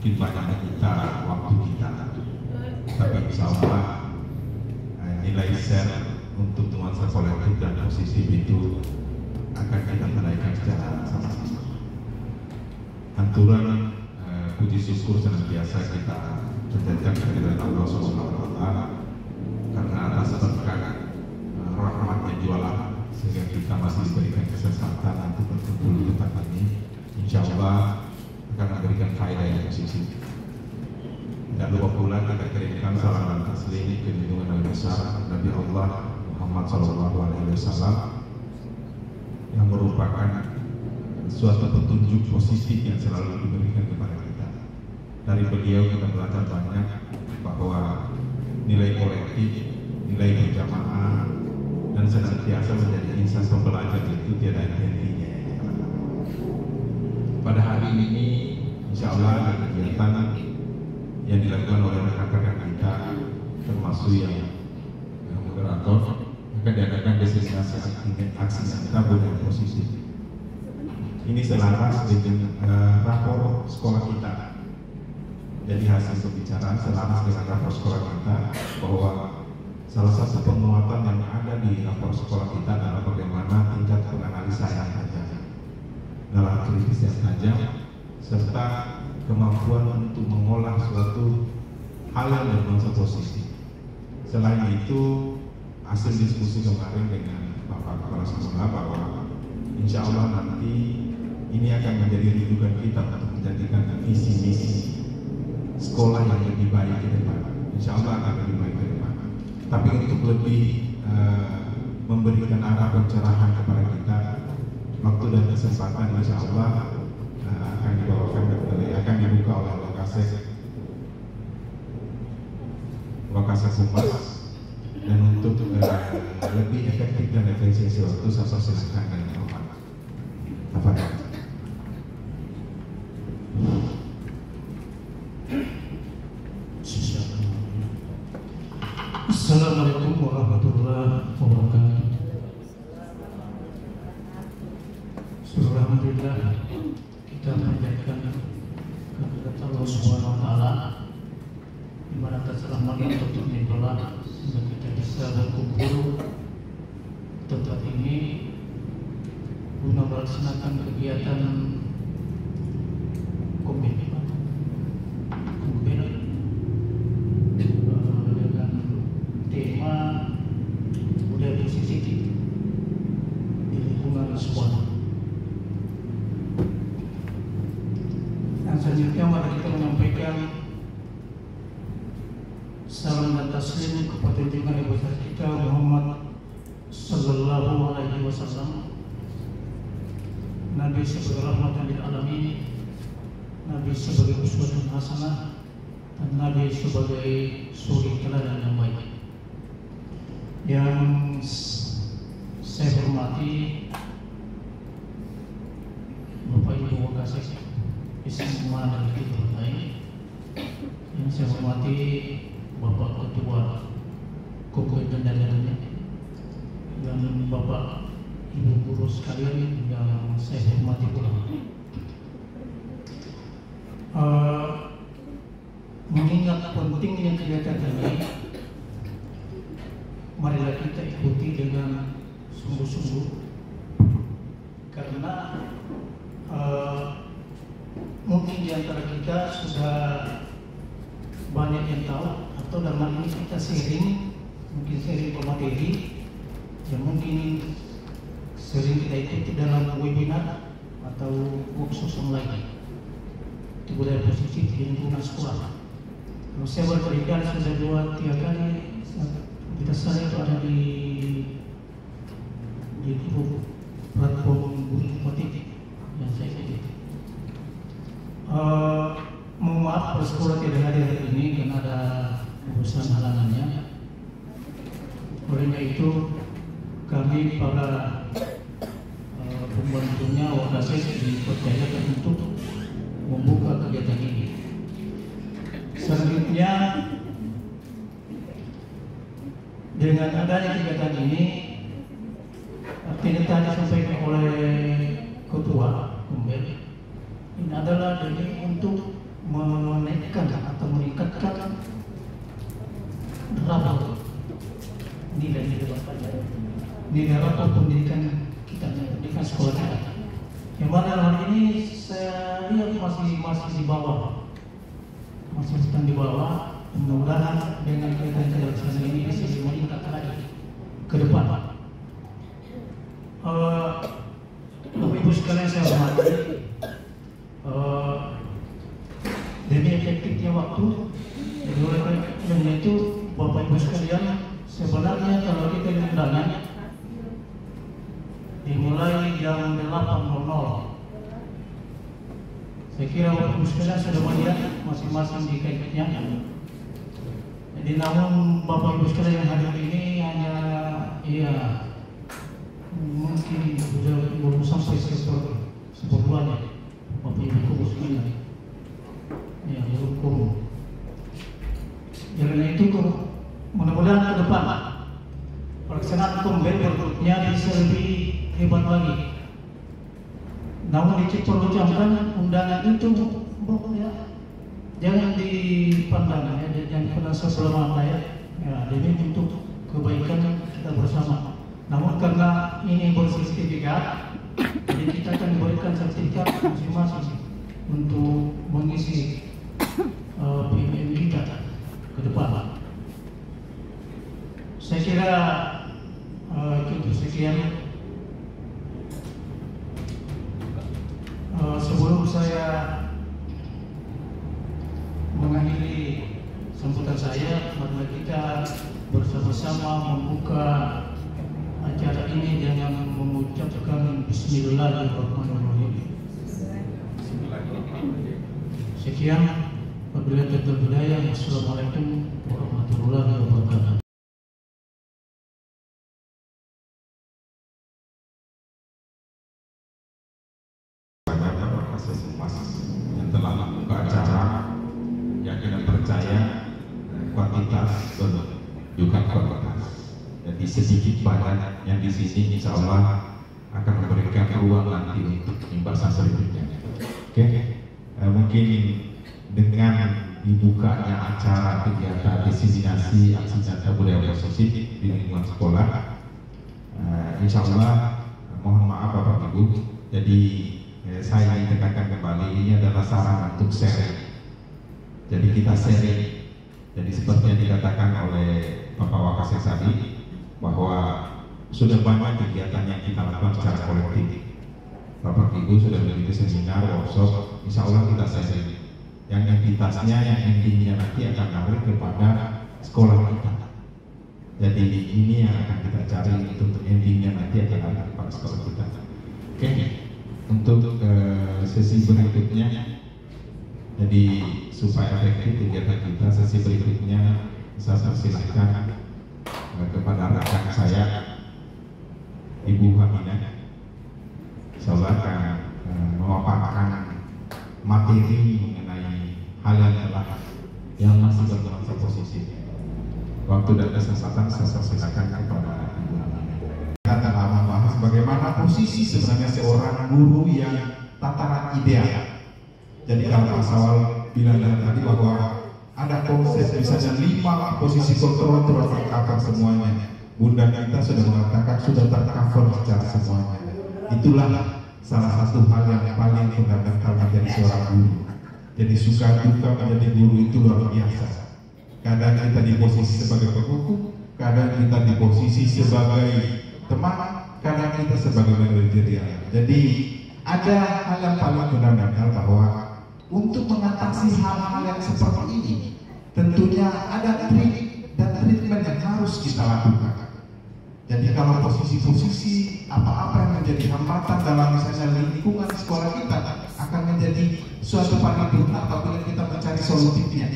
mungkin banyak menyita waktu kita, tapi insya Allah nilai share untuk nuansa kolektif dan positif itu akan kita menaikkan secara sama-sama. Hanturan puji syukur senantiasa kita panjatkan kehadirat Allah Subhanahu wa Ta'ala karena atas berkat rahmatnya jualan sehingga kita masih diberikan kesempatan untuk berkumpul di tempat ini. Insya Allah akan memberikan faedah yang positif. Dan lupa pula kita kirimkan salam dan taslim ke junjungan Nabi besar Nabi Allah Muhammad SAW yang merupakan suatu petunjuk positif yang selalu diberikan kepada kita. Dari beliau kita belajar banyak bahwa nilai kolektif, nilai berjamaah, dan senantiasa menjadi insan pembelajar itu tiada hentinya. Pada hari ini, insya Allah ada kegiatan yang dilakukan oleh rekan-rekan kita, termasuk yang moderator, akan diadakan destinasi aksi tabung yang positif. Ini selaras dengan rapor sekolah kita. Jadi hasil pembicaraan selaras dengan rapor sekolah kita bahwa salah satu penguatan yang ada di rapor sekolah kita adalah bagaimana tingkat penganalisa yang tajam, dalam kritis yang tajam, serta kemampuan untuk mengolah suatu hal yang bernuansa positif. Selain itu, hasil diskusi kemarin dengan Bapak Kepala Sekolah bahwa insya Allah nanti ini akan menjadi rujukan kita untuk menjadikan visi misi sekolah yang lebih baik ke depan. Insya Allah akan lebih baik ke depan. Tapi untuk lebih memberikan arah pencerahan kepada kita, waktu dan kesempatan insya Allah akan dibawakan akan dibuka oleh lokasi Humas, dan untuk lebih efektif dan efisiensi waktu saya silakan dengan hormat. Assalamualaikum warahmatullahi wabarakatuh. Alhamdulillah, kita panjatkan kehadirat Allah Subhanahu wa Ta'ala di mana telah mengatur nimbala sehingga kita bisa berkumpul tempat ini guna melaksanakan kegiatan komitmen dengan tema budaya positif di lingkungan sekolah. Dan selanjutnya mari kita menyampaikan salam dan taslim kepada junjungan Nabi besar kita Muhammad sallallahu alaihi wasallam, Nabi sebagai rahmatan lil alamin, Nabi sebagai uswatun hasanah, dan Nabi sebagai suri teladan yang baik. Yang saya hormati Bapak Ibu Wakasek Isma dan kita lain, yang saya hormati Bapak Ketua Komite Pendananya, dan Bapak Ibu guru sekalian yang saya hormati pula. Mengingat pentingnya kegiatan ini, marilah kita ikuti dengan sungguh-sungguh, karena mungkin di antara kita sudah banyak yang tahu, atau dalam ini kita sharing, mungkin sharing pemateri yang mungkin sering kita ikuti dalam webinar atau workshop yang lain. Itu budaya positif di lingkungan sekolah. Kalau saya berkali-kali sudah 2-3 kali kita saya itu ada di grup platform guru positif yang saya ikuti. Mohon maaf kalau sekolah tidak hadir hari ini karena ada urusan halangannya. Olehnya itu kami para pembantunya Wakasek dipercayakan untuk membuka kegiatan ini. Selanjutnya, dengan adanya kegiatan ini, artinya tadi disampaikan oleh Ketua Kumbel, ini adalah demi untuk menaikkan atau meningkatkan rapor nilai rapor pendidikan kita, pendidikan sekolah kita. Yang mana hari ini saya lihat masih di bawah, masih sedang di bawah. Mudah-mudahan dengan kegiatan ini bisa meningkat lagi ke depan. Bapak Ibu sekalian saya hormati, demi efektifnya waktu, oleh karena itu Bapak Ibu sekalian, sebenarnya kalau kita undangan dimulai jam 8.00. Saya kira Bapak Ibu sekalian sudah melihat masing-masing di kaitnya. Jadi namun Bapak Ibu sekalian yang hadir ini hanya mungkin belum sampai seperluannya Bapak Ibu sekalian. Ya, belum. Karena itu mudah-mudahan ke depan pelaksanaan Komben berikutnya bisa lebih hebat lagi. Namun perlu camkan undangan itu ya, jangan dipandang ya, jangan pernah selama ya. Ini untuk kebaikan kita bersama. Namun karena ini bersertifikat, jadi kita akan diberikan sertifikat masing-masing untuk mengisi PMM kita ke depan. Saya kira cukup sekian. Sebelum saya mengakhiri sambutan saya, mari kita bersama-sama membuka acara ini dengan mengucapkan Bismillahirrahmanirrahim. Sekian, wabillahi taufiq wal hidayah. Wassalamualaikum warahmatullahi wabarakatuh. Yang telah membuka acara, yakin dan percaya kuantitas juga kualitas. Jadi sedikit banyak yang di sini insya Allah akan memberikan ruang nanti untuk pembahasan selanjutnya. Oke, mungkin dengan dibukanya acara kegiatan diseminasi aksi nyata budaya positif di lingkungan sekolah, insya Allah mohon maaf Bapak Ibu, jadi saya ingin tekankan kembali ini adalah saran untuk sharing. Jadi kita sharing. Jadi seperti yang dikatakan oleh Bapak Wakasek tadi, bahwa sudah banyak kegiatan yang kita lakukan secara kolektif. Bapak Ibu sudah mengikuti seminar, workshop, insya Allah kita sharing. Yang entitasnya, yang endingnya nanti akan ngaruh kepada sekolah kita. Jadi ini yang akan kita cari untuk endingnya nanti akan ngaruh kepada sekolah kita. Oke. Untuk sesi berikutnya, jadi supaya efektif kegiatan kita, sesi berikutnya saya persilahkan kepada rekan saya Ibu Haminah, insyaallah akan memaparkan materi mengenai hal yang telah yang masih bernuansa positif. Waktu dan kesempatan saya persilahkan kepada Ibu Haminah. Kita telah membahas bagaimana posisi sebenarnya seorang guru yang tataran ideal. Jadi kalau Mas Awal bilang tadi bahwa ada konsep misalnya 5 posisi kontrol tercover semuanya. Bunda kita sudah mengatakan sudah tercover secara semuanya. Itulah salah satu hal yang paling fundamental menjadi seorang guru. Jadi suka duka menjadi guru itu luar biasa. Kadang kita di posisi sebagai penghukum, kadang kita di posisi sebagai teman, kadang kita sebagai manajerial. Jadi ada hal yang paling fundamental bahwa untuk mengatasi hal-hal yang seperti ini, tentunya ada trik dan treatment yang harus kita lakukan. Jadi kalau posisi-posisi apa-apa yang menjadi hambatan dalam misalnya lingkungan sekolah kita akan menjadi suatu paripurna apabila kita mencari solusinya.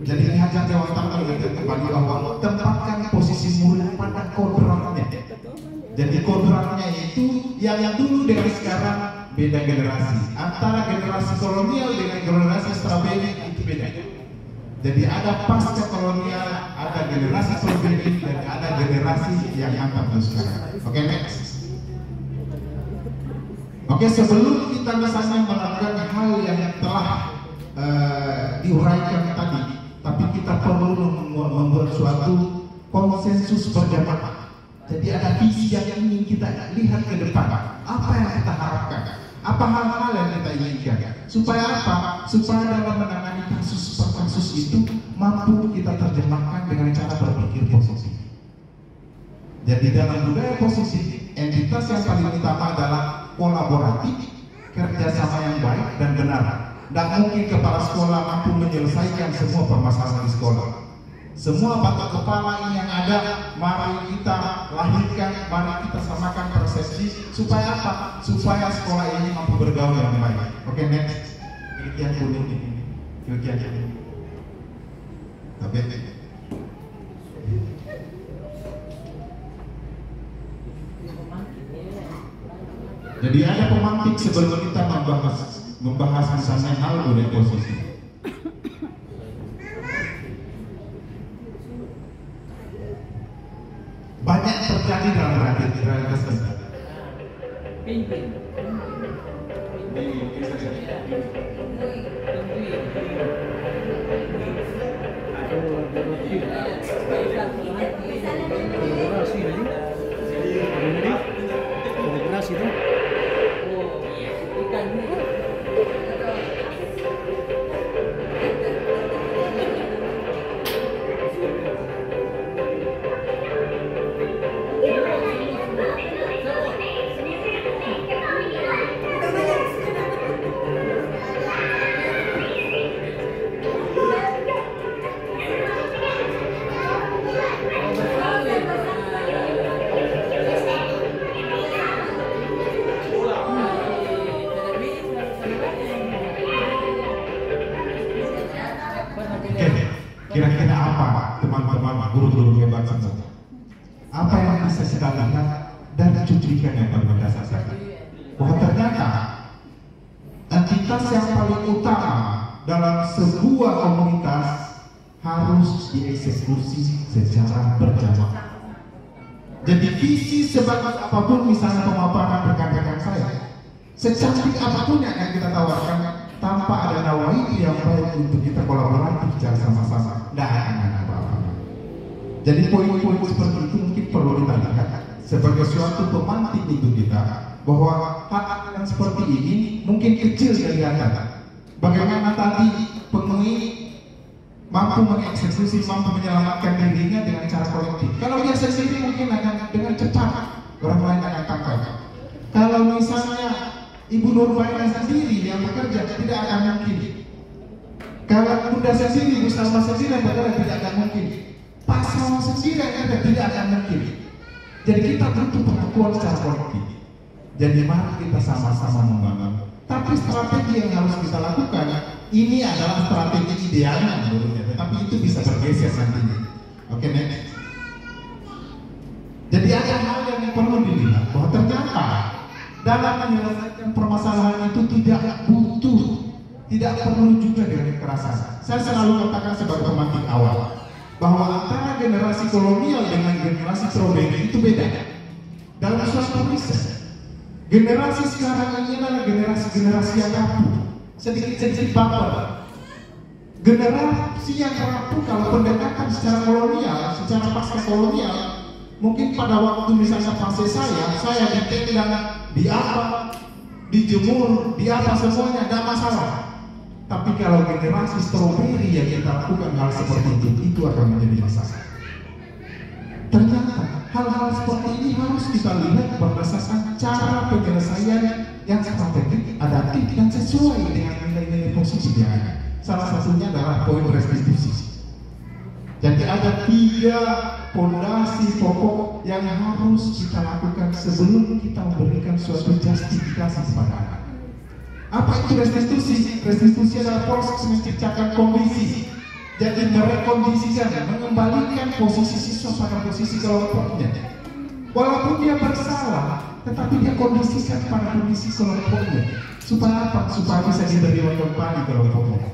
Jadi dihajar Jawa Tengah kembali bahwa tempatkan posisi murid pada kodratnya. Jadi kodratnya itu yang dulu dari sekarang beda generasi. Antara generasi kolonial dengan generasi strawberry itu beda. Jadi ada pasca kolonial, ada generasi strawberry dan ada generasi yang angkat sekarang. Oke, next. Oke, sebelum kita misalnya melakukan hal yang telah diuraikan tadi, tapi kita perlu membuat suatu konsensus berjamaah. Jadi ada visi yang ingin kita lihat ke depan. Apa yang kita harapkan? Apa hal-hal yang kita inginkan? Supaya apa? Supaya dalam menangani kasus per kasus itu mampu kita terjemahkan dengan cara berpikir positif. Jadi dalam budaya positif, entitas yang paling utama adalah kolaboratif, kerjasama yang baik dan benar. Dan mungkin kepala sekolah mampu menyelesaikan semua permasalahan di sekolah. Semua batok kepala ini yang ada, mari kita lahirkan, mari kita samakan persepsi. Supaya apa? Supaya sekolah ini mampu bergaul dengan baik. Oke, next. Yang kuning ini. Yang kuning. Tapi jadi ada pemantik sebelum kita membahas misalnya hal budaya positif. Banyak terjadi dalam realitas kita. Kolaborasi itu. Kira-kira apa teman-teman guru-guru hebat semua? Apa yang bisa kita lihat dari cuplikan yang berdasar tadi? Bahwa ternyata entitas yang paling utama dalam sebuah komunitas harus dieksekusi secara berjamaah. Jadi visi sebagus apapun misalnya pemaparan rekan-rekan saya, secantik apapun yang kita tawarkan, tanpa ada nawawi yang baik untuk kita kolaboratif secara sama-sama, tidak akan ada apa-apa. Jadi poin-poin seperti itu mungkin perlu kita lihat sebagai suatu pemantik untuk kita, bahwa hal-hal yang seperti ini mungkin kecil kelihatan. Bagaimana tadi pemilih mampu mengeksekusi, mampu menyelamatkan dirinya dengan cara kolektif. Kalau dia sendiri mungkin akan dengan cepat, orang lain akan tangkap. Kalau misalnya Ibu Nurbaina sendiri yang bekerja, tidak akan mungkin. Kalau Bunda sendiri, Ibu Salma sendiri yang bekerja, tidak akan mungkin. Pak Salma sendiri yang ada, tidak akan mungkin. Jadi kita butuh pengakuan secara kolektif. Jadi mari kita sama-sama membangun. Tapi strategi yang harus kita lakukan, ini adalah strategi idealnya menurutnya. Tapi itu bisa bergeser nantinya. Oke, next. Jadi ada hal yang perlu dilihat, bahwa ternyata dalam menyelesaikan permasalahan itu tidak perlu juga dengan kekerasan. Saya selalu katakan sebagai pemantik awal, bahwa antara generasi kolonial dengan generasi strawberry itu beda. Dalam suatu riset, generasi sekarang ini adalah generasi yang rapuh, sedikit baper. Generasi yang rapuh kalau pendekatan secara kolonial, secara pasca kolonial, mungkin pada waktu misalnya fase saya ditendang, di apa, dijemur, di apa semuanya, tidak masalah. Tapi kalau generasi strawberry yang kita lakukan hal seperti itu akan menjadi masalah. Ternyata hal-hal seperti ini harus kita lihat berdasarkan cara penyelesaian yang strategik, adaptif, dan sesuai dengan nilai-nilai posisi yang ada. Salah satunya adalah poin restitusi. Jadi ada 3 fondasi pokok yang harus kita lakukan sebelum kita memberikan suatu justifikasi kepada anak. Apa itu restitusi? Restitusi adalah proses menciptakan kondisi. Jadi merekondisikan, mengembalikan posisi siswa pada posisi kelompoknya. Walaupun dia bersalah, tetapi dia kondisikan pada kondisi kelompoknya. Supaya apa? Supaya bisa diberi kembali kelompoknya.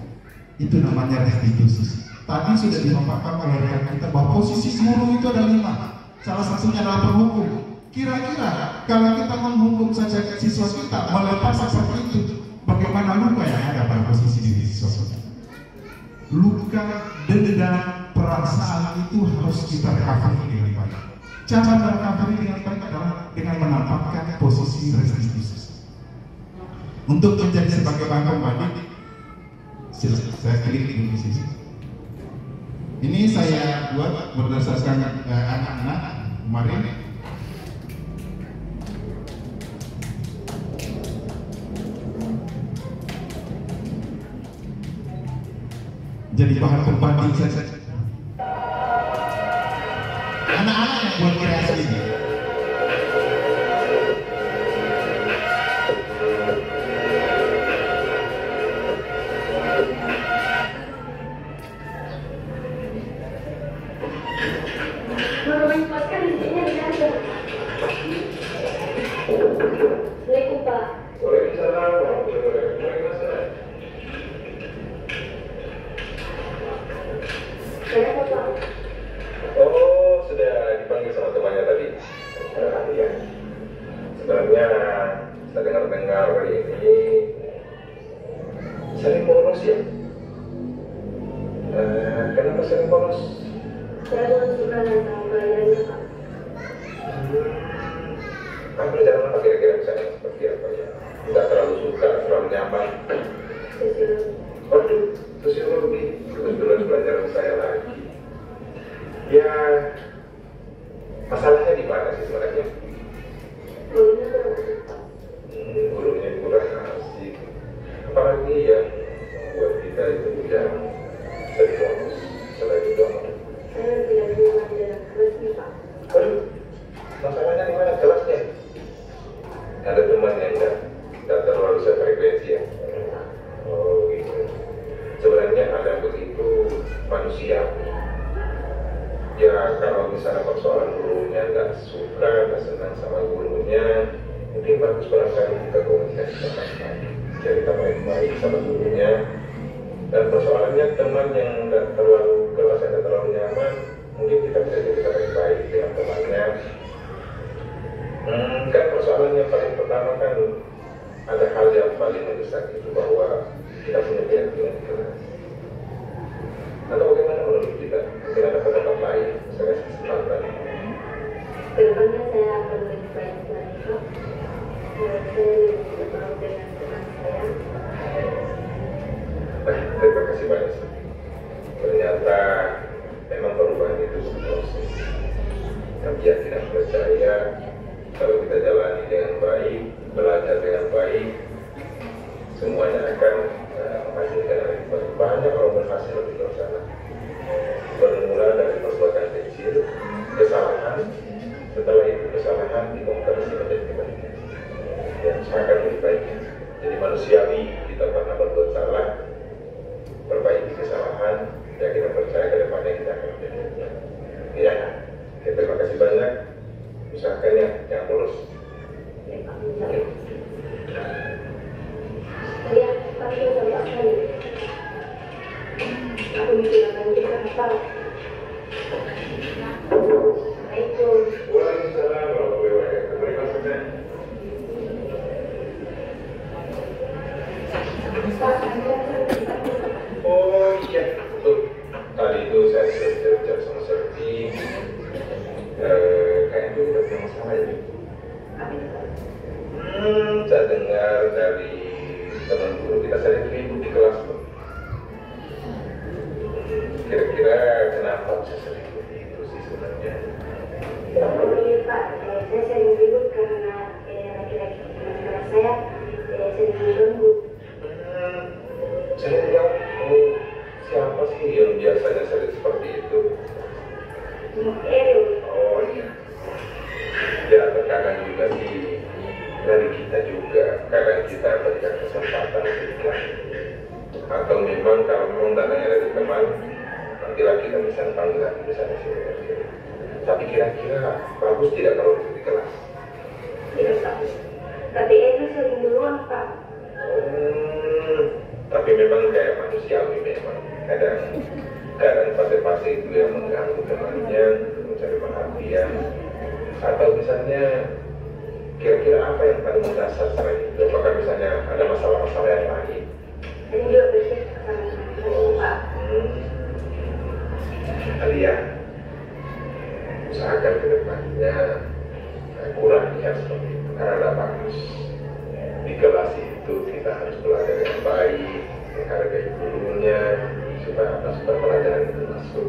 Itu namanya restitusi. Tadi sudah dipaparkan oleh rekan kita bahwa posisi guru itu ada 5. Salah satunya adalah penghukum. Kira-kira kalau kita menghukum saja siswa kita melepas seperti itu, bagaimana luka yang ada pada posisi diri siswa kita? duka, dendam, perasaan itu harus kita recovery dengan baik. Cara merecovery dengan baik adalah dengan menempatkan posisi restitusi. Untuk menjadi sebagai bank pembanding, saya klik di sini. Ini saya buat berdasarkan anak-anak kemarin. Jadi bahan pembanding saya. Anak-anak yang buat kreasi ini. Oh, sudah dipanggil sama temannya tadi. Iya. Sebenarnya saya dengar-dengar ini sering bolos ya. Kenapa sering bolos? Saya belum suka dengan bayarnya, Pak. Kamu belajar apa kira-kira misalnya seperti apa ya? Tidak terlalu suka, terlalu nyaman. Sosiologi. Waduh, sosiologi kebetulan pelajaran saya lagi. Ya, masalahnya di mana sih sebenarnya? Gurunya kurang asik, Pak. Gurunya kurang asik. Apalagi yang membuat kita itu yang sering bolos. Selain itu apa? Saya tidak nyaman dengan kelasnya, Pak. Waduh, masalahnya di mana kelasnya? Ada teman yang tidak terlalu sefrekuensi ya? Oh gitu. Sebenarnya ada begitu manusia. Ya kalau misalnya persoalan gurunya nggak suka, nggak senang sama gurunya, mungkin bagus barangkali kita komunikasi sama baik. Cerita baik-baik sama gurunya. Dan persoalannya teman yang nggak terlalu kelas, yang nggak terlalu nyaman, mungkin kita bisa cerita baik-baik dengan temannya. Kan persoalan yang paling pertama kan ada hal yang paling mendesak itu bahwa kita punya keyakinan di kelas. Atau bagaimana menurut kita? Mungkin ada pendapat lain, saya kasih kesempatan. Kedepannya saya akan lebih baik lagi, Pak. Saya lebih bertemu dengan teman saya. Terima kasih banyak. Ternyata memang perubahan itu proses. Tapi yakin percaya kalau kita jalani dengan baik, belajar dengan baik, semuanya akan menghasilkan yang lebih baik. Banyak orang berhasil di luar sana. Bermula dari perbuatan kecil, kesalahan, setelah itu kesalahan dikonversi menjadi kebaikan. Dan akan lebih baik. Jadi manusiawi, kita pernah berbuat salah, perbaiki kesalahan, ya kita percaya ke depannya kita akan menjadi baik. Ya, terima kasih banyak. Usahakan ya, jangan bolos. Ya, Pak. Saya pasti sama sekali. Aku menggunakan kita apa? Assalamualaikum. Waalaikumsalam warahmatullahi wabarakatuh. Terima kasih. Pak, Anda Oh iya, betul. Tadi itu saya sudah bicara sama Serti. Kayaknya itu kita punya masalah ya. Saya dengar dari teman guru kita sering ribut di kelas tuh. Kira-kira kenapa bisa sering begitu sih sebenarnya? Ini Pak, saya sering ribut karena laki-laki teman kelas saya sering mengganggu. Saya bilang, oh, siapa sih yang biasanya sering seperti itu? Eril. Oh iya. Ya terkadang juga sih dari kita juga, kadang kita berikan kesempatan sedikit. Atau memang kalau memang dananya dari teman, nantilah kita bisa panggil lagi misalnya sini. Tapi kira-kira bagus tidak kalau di kelas? Tidak, Pak. Tapi Eril sering duluan, Pak. Tapi memang kayak manusiawi memang kadang fase-fase itu yang mengganggu temannya, mencari perhatian, atau misalnya kira-kira apa yang paling mendasar selain itu? Apakah misalnya ada masalah-masalah yang lain? Saya juga berpikir sama Pak. masukan pelajaran itu masuk.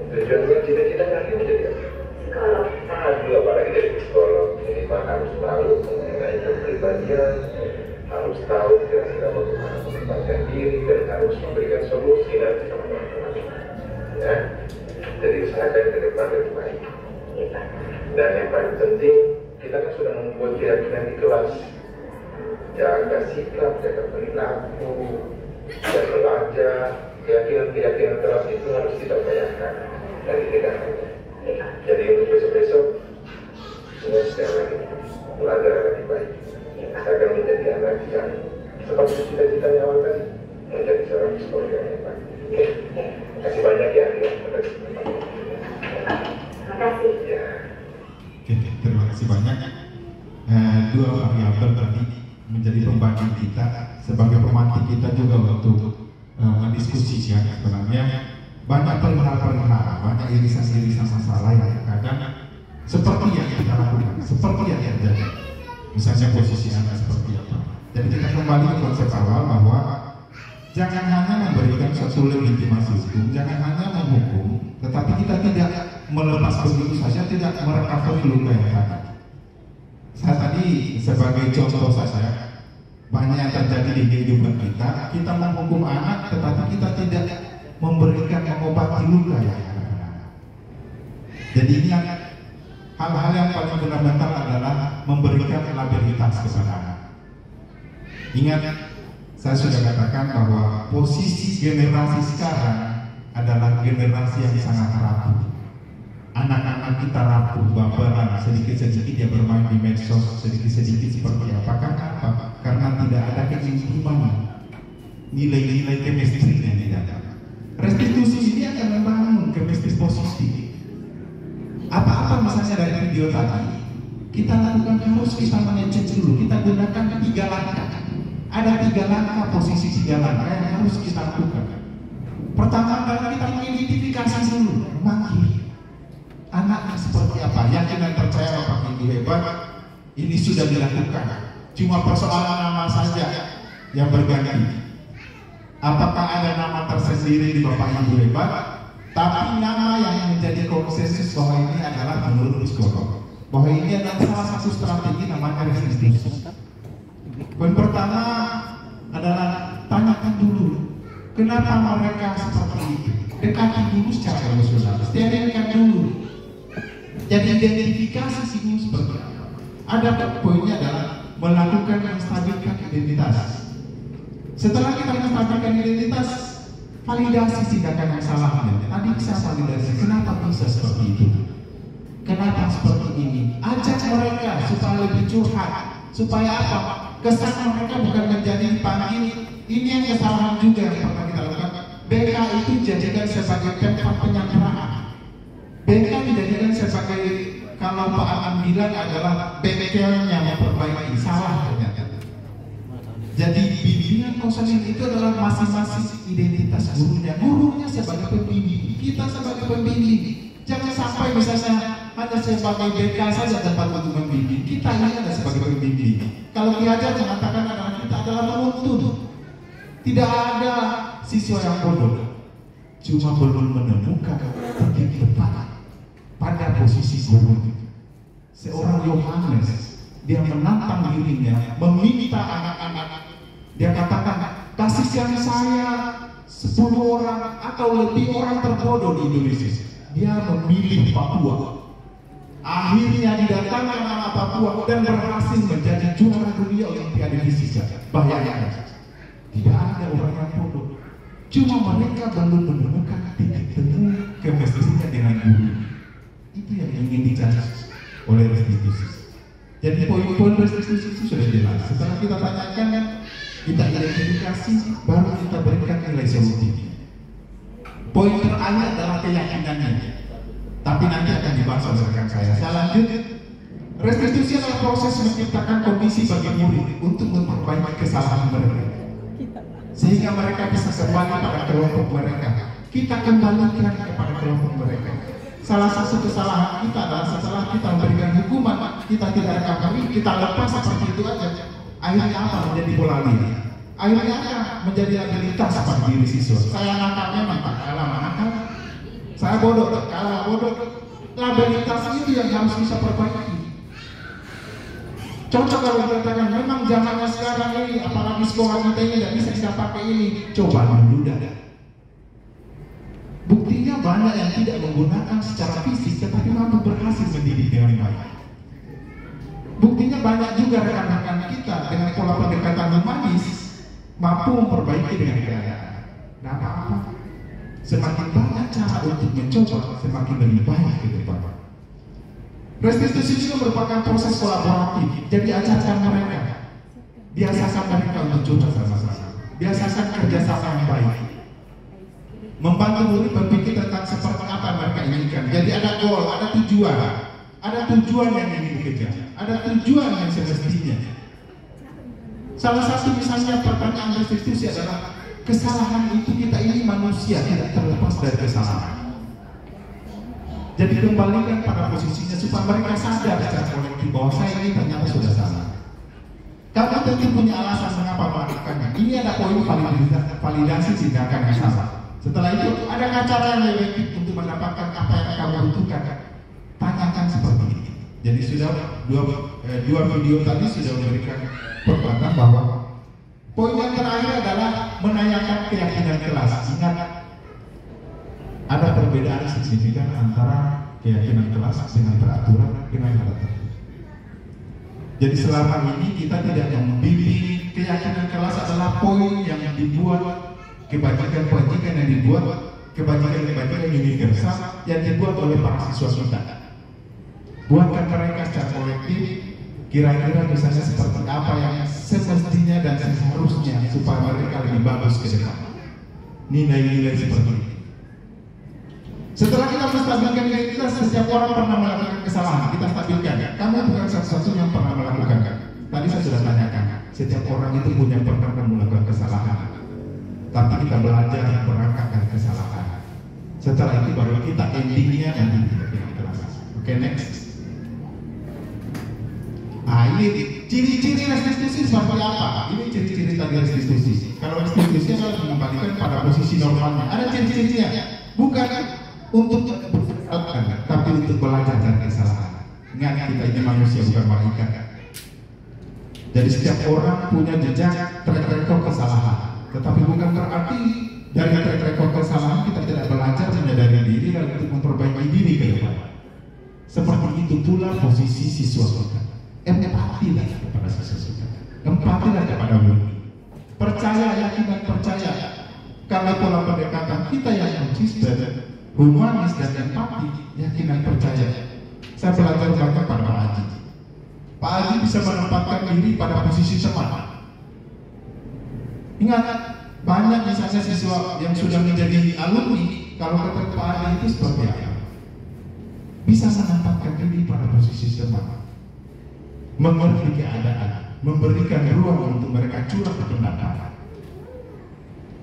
Tujuannya cita-cita kalian menjadi apa? Psikolog. Aduh, apalagi jadi psikolog, minimal harus tahu mengenai kepribadian, harus tahu kira-kira bagaimana mengembangkan diri dan harus memberikan solusi nanti sama teman-teman. Ya, jadi usahakan ke depan lebih baik. Dan yang paling penting, kita kan sudah membuat keyakinan di kelas. Jaga sikap, jaga perilaku, dan belajar. Keyakinan kelas itu harus kita upayakan dari tindakannya. Jadi untuk besok-besok, semua sekali lagi belajar lebih baik. Agar menjadi anak yang seperti cita-citanya awal tadi, menjadi seorang psikolog yang hebat. Oke, kasih banyak ya. Terima kasih. Ya. Oke, terima kasih banyak. Dua variabel tadi menjadi pembanding kita sebagai pemantik kita juga untuk mendiskusikan sebenarnya banyak perihal-perihal, banyak irisan-irisan masalah yang kadang seperti yang kita lakukan, seperti yang terjadi. Misalnya posisi Anda seperti apa. Jadi kita kembali ke konsep awal bahwa jangan hanya memberikan suatu legitimasi hukum, jangan hanya menghukum, tetapi kita tidak melepas begitu saja, tidak merecovery luka yang tadi. Saya tadi sebagai contoh saja, banyak yang terjadi di kehidupan kita, kita menghukum anak, tetapi kita tidak memberikan mengobati luka yang ada. Jadi ini hal-hal yang paling fundamental adalah memberikan laboritas kepada anak. Ingat, saya sudah katakan bahwa posisi generasi sekarang adalah generasi yang sangat rapuh. Anak-anak kita rapuh, baperan, sedikit-sedikit dia bermain di medsos, sedikit-sedikit seperti apa? Karena tidak ada keintiman, nilai-nilai chemistry yang tidak ada. Restitusi ini akan membangun chemistry positif. Apa-apa misalnya dari video tadi, kita lakukan harus kita mengecek dulu, kita gunakan 3 langkah. Ada 3 langkah, posisi 3 langkah yang harus kita lakukan. Pertama adalah kita mengidentifikasi dulu, anaknya seperti apa, yakin dan percaya Bapak Ibu hebat, ini sudah dilakukan. Cuma persoalan nama saja yang berganti. Apakah ada nama tersendiri di Bapak Ibu hebat? Tapi nama yang menjadi konsensus bahwa ini adalah menurut psikolog, bahwa ini adalah salah satu strategi namanya restitusi. Poin pertama adalah tanyakan dulu, kenapa mereka seperti itu? Dekati dulu secara emosional, sterilkan dulu. Jadi identifikasi sih seperti apa. Ada poinnya adalah melakukan menstabilkan identitas. Setelah kita menstabilkan identitas, validasi tindakan yang salah. Tadi bisa validasi, kenapa bisa seperti itu? Kenapa seperti ini? Ajak mereka supaya lebih curhat, supaya apa? Kesan mereka bukan menjadi dipanggil. Ini yang kesalahan juga yang pernah kita lakukan. BK itu dijadikan sebagai tempat penyanderaan. BK dijadikan sebagai, kalau Pak Aman bilang adalah bengkelnya memperbaiki, salah ternyata. Jadi bimbingan konseling itu adalah masing-masing identitas gurunya sebagai pembimbing, kita sebagai pembimbing. Jangan sampai misalnya hanya sebagai BK saja tempat untuk membimbing, kita ini ada sebagai pembimbing. Kalau Ki Hajar mengatakan adalah kita adalah penuntut, tidak ada siswa yang bodoh, cuma belum menemukan titik tepat pada posisi guru. Seorang Yohanes, dia menantang dirinya, meminta anak-anak, dia katakan, kasih sayang saya 10 orang atau lebih orang terbodoh di Indonesia. Dia memilih Papua. Akhirnya didatangkan anak Papua dan berhasil menjadi juara dunia Olimpiade Fisika. Bayangkan, tidak ada orang yang bodoh, cuma mereka belum menemukan titik temu kemestrinya dengan guru. Itu yang ingin dicari oleh restitusi. Jadi poin-poin restitusi itu sudah jelas. Setelah kita tanyakan, kita identifikasi, baru kita berikan nilai solutif. Poin terakhir adalah keyakinannya. Tapi nanti akan dibahas oleh rekan saya. Saya lanjut. Restitusi adalah proses menciptakan kondisi bagi murid untuk memperbaiki kesalahan mereka, sehingga mereka bisa kembali pada kelompok mereka. Kita kembalikan kepada kelompok mereka. Salah satu kesalahan kita adalah setelah kita memberikan hukuman, kita tidak recovery, kita lepas seperti itu aja. Akhirnya apa? Menjadi bola liar. Akhirnya menjadi abilitas pada diri siswa. Saya nangkapnya memang Saya bodoh, kalau bodoh, labelitas itu yang harus bisa perbaiki. Cocok kalau dikatakan memang zamannya sekarang ini, apalagi sekolah kita ini tidak bisa pakai ini. Coba dulu dah. Buktinya banyak yang tidak menggunakan secara fisik, tetapi mampu berhasil mendidik dengan baik. Buktinya banyak juga rekan-rekan kita dengan pola pendekatan humanis mampu memperbaiki dengan keadaan. Nah, apa-apa. Semakin banyak cara untuk mencoba, semakin lebih baik ke depan. Restitusi juga merupakan proses kolaboratif. Jadi ajarkan mereka, biasakan mereka untuk coba sama-sama, biasakan kerjasama yang baik, membantu murid berpikir tentang seperti apa yang mereka inginkan. Jadi ada goal, ada tujuan yang ingin dikejar, ada tujuan yang semestinya. Salah satu misalnya pertanyaan restitusi adalah kesalahan itu, kita ini manusia tidak terlepas dari kesalahan. Jadi kembalikan pada posisinya supaya mereka sadar secara kolektif bahwa saya ini ternyata sudah salah. Kamu tentu punya alasan mengapa melakukannya. Ini ada poin validasi tindakan yang salah. Setelah itu ada cara yang efektif untuk mendapatkan apa yang kamu butuhkan. Tanyakan seperti ini. Jadi sudah dua video tadi sudah memberikan pertanyaan bahwa poin yang terakhir adalah menanyakan keyakinan kelas. Ingat, ada perbedaan signifikan antara keyakinan kelas dengan peraturan dengan peraturan. Jadi selama ini kita tidak membimbing keyakinan kelas adalah poin yang dibuat, kebajikan-kebajikan yang dibuat, kebajikan-kebajikan universal yang dibuat oleh para siswa kita. Buatkan mereka secara kolektif, kira-kira misalnya seperti apa yang semestinya dan seharusnya supaya mereka lebih bagus ke depan. Nilai-nilai seperti ini. Setelah kita menstabilkan diri kita, setiap orang pernah melakukan kesalahan, kita stabilkan. Kamu bukan satu-satunya yang pernah melakukan. Tadi saya sudah tanyakan, setiap orang itu punya pernah melakukan kesalahan. Tapi kita belajar berangkat dari kesalahan. Setelah itu baru kita endingnya nanti kita kelas. Oke, next. Ini ciri-ciri restitusi seperti apa? Ini ciri-ciri tadi restitusi. Kalau restitusi adalah mengembalikan pada posisi normalnya. Ada ciri-cirinya, bukan untuk tapi untuk belajar dari kesalahan. Ingat, kita ini manusia bukan malaikat. Jadi setiap orang punya jejak track record kesalahan, tetapi bukan berarti dari track record kesalahan kita tidak belajar menyadari diri dan untuk memperbaiki diri ke depan. Seperti itu pula posisi siswa kita. Empatilah kepada siswa kita, empatilah kepada murid. Percaya, yakin dan percaya. Karena pola pendekatan kita yang konsisten, humanis dan empati, yakin dan percaya. Saya belajar banyak pada Pak Haji. Pak Haji bisa menempatkan diri pada posisi teman. Ingat, banyak misalnya siswa yang sudah menjadi alumni, kalau kata Pak Haji itu seperti apa? Bisa menempatkan diri pada posisi teman, mengerti keadaan, memberikan ruang untuk mereka curah pendapat,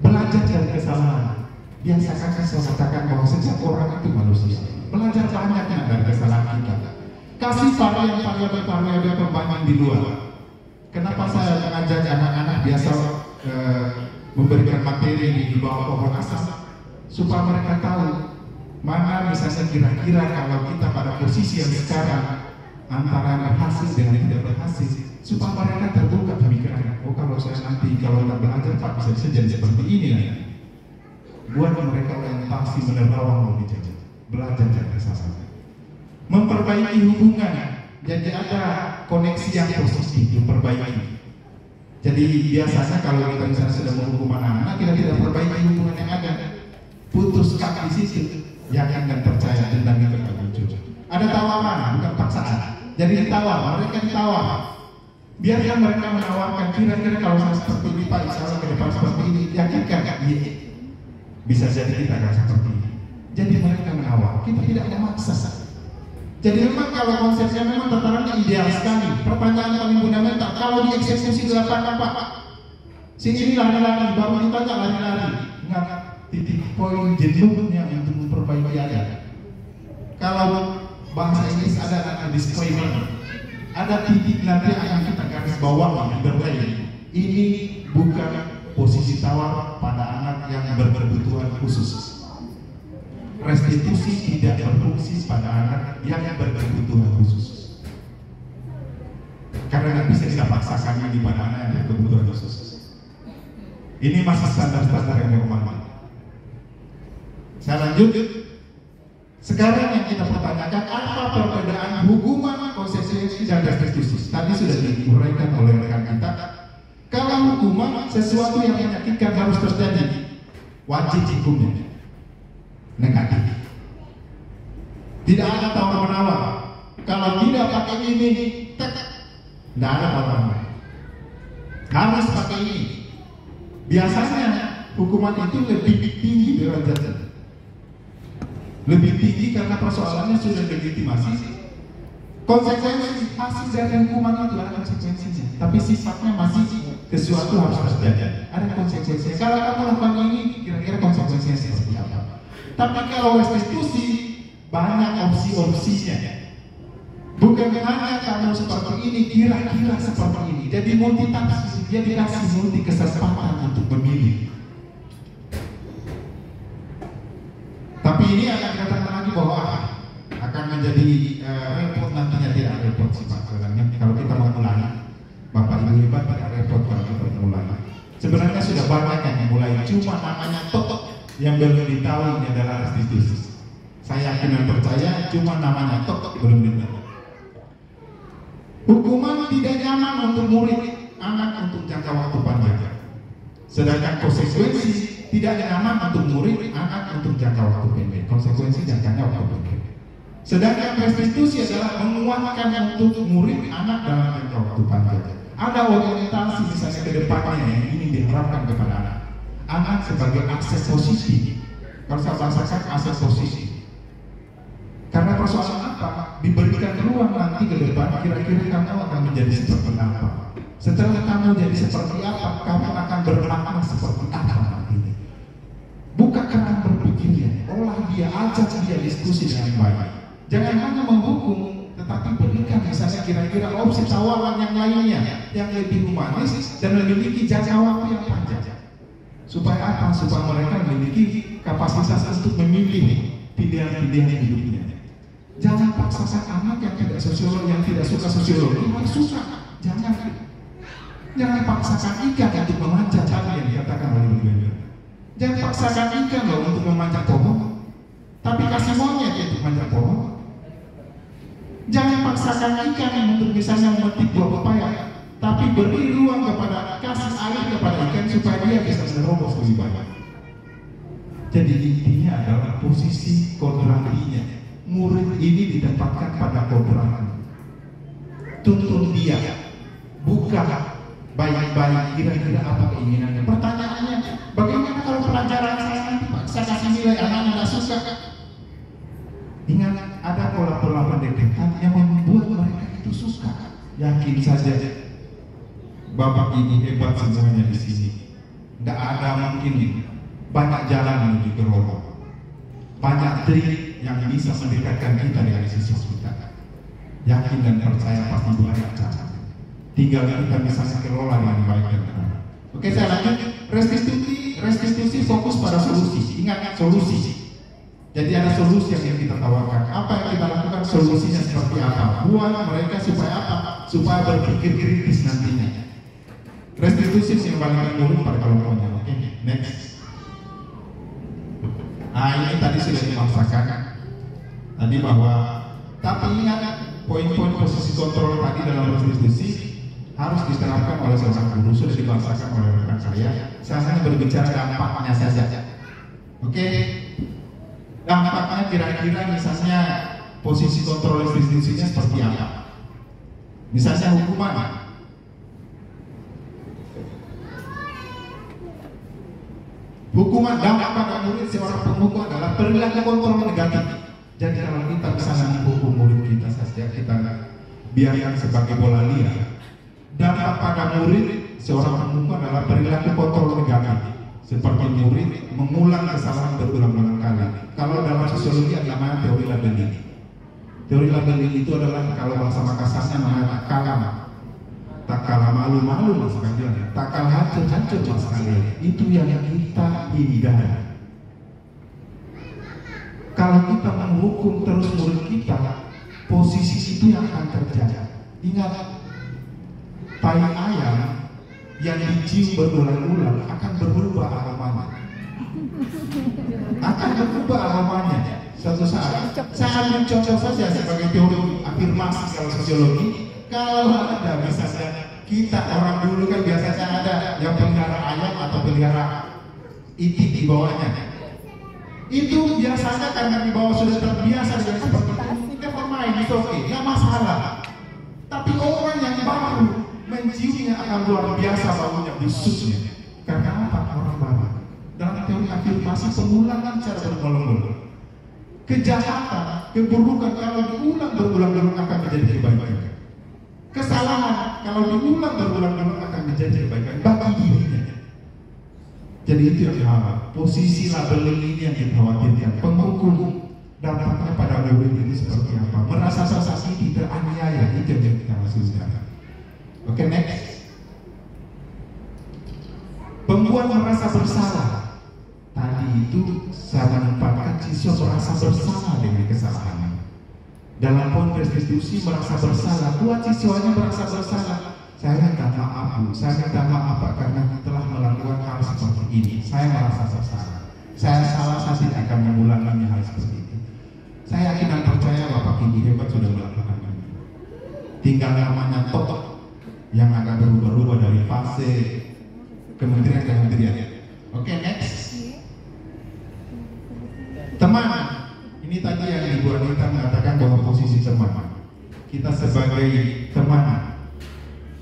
belajar dari kesalahan. Biasakan saya katakan bahwa setiap orang itu manusia. Belajar banyaknya dari kesalahan kita. Kasih variabel pembanding di luar. Kenapa saya mengajak anak-anak biasa memberikan materi di bawah pohon asam, supaya mereka tahu mana misalnya kira-kira kalau kita pada posisi yang sekarang antara berhasil dengan tidak berhasil, supaya mereka terbuka pemikiran. Oh, kalau saya nanti kalau tidak belajar Pak bisa jadi seperti ini ya. Buat mereka orientasi menerawang lebih jauh, belajar dari kesalahan, memperbaiki hubungan. Jadi ada koneksi yang positif, memperbaiki. Jadi biasanya kalau kita misalnya sudah menghukum anak-anak, kita tidak perbaiki hubungan yang ada, putuskan di situ, yakin dan percaya tentang itu muncul. Ada tawaran, bukan paksaan. Jadi ditawar, mereka ditawar. Biarkan mereka menawarkan, kira-kira kalau saya seperti ini Pak, insya Allah ke depan seperti ini, yakinkan iya. Bisa jadi kita akan seperti ini. Jadi mereka menawar, kita tidak memaksa. Jadi memang kalau konsepnya memang tatarannya ideal sekali. Pertanyaan paling fundamental, kalau dieksekusi di lapangan Pak, si ini lari-lari, baru ditanya lari-lari. Ingat, titik poin jenuhnya untuk memperbaiki ada. Kalau bahasa Inggris ada disclaimer, ada titik nanti akan kita garis bawah underline. Ini bukan posisi tawar pada anak yang berkebutuhan khusus. restitusi tidak berfungsi pada anak yang berkebutuhan khusus. Karena nggak bisa kita paksakan ini pada anak yang berkebutuhan khusus. Ini masih standar-standar yang normal. Saya lanjut. Sekarang yang kita pertanyakan, apa perbedaan hukuman, konsekuensi, dan restitusi? Tadi sudah diuraikan oleh rekan kita. Kalau hukuman sesuatu yang menyakitkan harus terjadi, wajib hukumnya negatif. Tidak ada tawar menawar. Kalau tidak pakai ini, tidak ada tawar menawar. Harus pakai ini. Biasanya hukuman itu lebih tinggi derajatnya. Lebih tinggi karena persoalannya sudah legitimasi. Konsekuensi hasil dari hukuman itu ada konsekuensinya, tapi sifatnya masih sesuatu harus terjadi. Ada konsekuensinya. Kalau kamu lakukan ini, kira-kira konsekuensinya seperti apa? Tapi kalau restitusi banyak opsi-opsinya. Bukan hanya kamu seperti ini, kira-kira seperti ini. Jadi multitafsir, dia dikasih multi kesempatan untuk memilih. Tapi ini akan dikatakan lagi bahwa akan menjadi repot nantinya. Tidak repot sih Pak. Kalau kita mengulangi, Bapak Ibu hebat, tidak repot kalau kita mengulangi. Sebenarnya sudah banyak yang memulai, cuma namanya totok yang belum ditahu ini adalah restitusi. Saya yakin dan percaya, cuma namanya totok belum ditahu. Hukuman tidak nyaman untuk murid, anak untuk jangka waktu panjang. Sedangkan konsekuensi tidak nyaman untuk murid, anak untuk jangka waktu pendek. Konsekuensi jangkanya waktu pendek. Sedangkan restitusi adalah menguatkan untuk murid, anak dalam jangka waktu panjang. Ada orientasi misalnya ke depannya yang ingin diharapkan kepada anak. Anak sebagai akses positif. Kalau saya bahasakan akses positif. Karena persoalan apa? Diberikan ruang nanti ke depan, kira-kira kamu akan menjadi seperti apa? Setelah kamu jadi seperti apa, kamu akan bermakna seperti apa nanti? Buka keran berpikirnya, olah dia, ajak dia diskusi dengan baik. Jangan hanya menghukum, tetapi berikan misalnya kira-kira opsi tawaran yang lainnya, yang lebih humanis dan memiliki jangka waktu yang panjang. Supaya apa? Supaya mereka memiliki kapasitas untuk memilih pilihan-pilihan hidupnya. Jangan paksakan anak yang tidak sosiolog, yang tidak suka sosiologi, harus suka. Jangan paksakan ikan untuk memanjat tadi yang dikatakan oleh Ibu. Jangan paksakan ikan loh untuk memanjat pohon, tapi kasih monyet untuk memanjat pohon. Jangan paksakan ikan untuk misalnya memetik buah pepaya, tapi beri ruang kepada, kasih air kepada ikan supaya dia bisa menerobos lebih banyak. Jadi intinya adalah posisi kodratinya. Murid ini ditempatkan pada kodrat. Tuntun dia, buka baik-baik kira-kira apa keinginannya. Pertanyaannya, bagaimana kalau pelajaran saya nanti Pak, saya kasih nilai anak-anak tidak suka? Ingat, ada pola-pola pendekatan yang membuat mereka itu suka. Yakin saja, Bapak ini hebat semuanya di sini. Tidak ada mungkin banyak jalan menuju ke roh. Banyak trik yang bisa mendekatkan kita dengan siswa kita. Yakin dan percaya pasti banyak cara. Tinggal kita misalnya kelola dengan baik dan benar. Oke, saya lanjut. Restitusi fokus pada solusi. Ingat, solusi. Jadi ada solusi yang kita tawarkan. Apa yang kita lakukan, solusinya seperti apa? Buat mereka supaya apa? Supaya berpikir kritis nantinya. Restitusi yang paling murid pada kelompoknya. Oke, next. Nah, ini tadi sudah dimaksakan. Tadi bahwa, tapi ingat poin-poin posisi kontrol tadi dalam restitusi harus diterapkan oleh seorang guru. Sudah dibahasakan oleh rekan saya. Saya hanya berbicara dampaknya saja. Oke, dampaknya kira-kira misalnya posisi kontrol restitusinya seperti apa? Misalnya hukuman. Hukuman dampak pada murid seorang penghukum adalah perilaku kontrol negatif. Jadi kalau kita misalnya menghukum murid kita saja, kita biarkan sebagai bola liar. Dampak pada murid seorang penghukum adalah perilaku kontrol negatif. Seperti murid mengulang kesalahan berulang-ulang kali. Kalau dalam sosiologi ada namanya teori labeling. Teori labeling itu adalah kalau bahasa Makassarnya namanya kalam. Tak kalah malu-malu mas kalian, tak kalah hancur-hancur mas kalian. Itu yang kita hindari. kita menghukum terus murid kita, posisi itu yang akan terjadi. Ingat, tai ayam yang dicium berulang-ulang akan berubah aromanya. Suatu saat, saya ambil contoh saja sebagai teori afirmasi kalau sosiologi. Kalau ada misalnya kita orang dulu kan biasanya ada yang pelihara ayam atau pelihara itik di bawahnya. Itu biasanya karena di bawah sudah terbiasa dengan seperti itu, kita bermain itu oke, nggak masalah. Tapi orang yang baru menciumnya akan luar biasa baunya, busuknya. Karena apa? Orang baru. Dalam teori afirmasi pengulangan cara bergolong-golong. Kejahatan, keburukan kalau diulang berulang-ulang akan menjadi kebaikan. Kesalahan kalau diulang berulang-ulang akan menjadi kebaikan bagi dirinya. Jadi itu yang posisi labeling ini yang dikhawatirkan. Penghukum dampaknya pada murid ini seperti apa? Merasa sensasi teraniaya, itu yang kita maksudkan. Oke, next. Pembuat merasa bersalah. Tadi itu saya menempatkan siswa merasa bersalah dengan kesalahan. Dalam konteks restitusi merasa bersalah, buat siswanya merasa bersalah. Saya minta maaf Bu, saya minta maaf Pak karena telah melakukan hal seperti ini. Saya merasa bersalah. Saya salah, saya tidak akan mengulangi hal seperti itu. Saya yakin dan percaya Bapak Tinggi hebat sudah melakukan ini. Tinggal namanya totok yang akan berubah-ubah dari fase kementerian ke kementerian. Oke, next. Teman, ini tadi yang Ibu Anita mengatakan bahwa posisi teman. Kita sebagai teman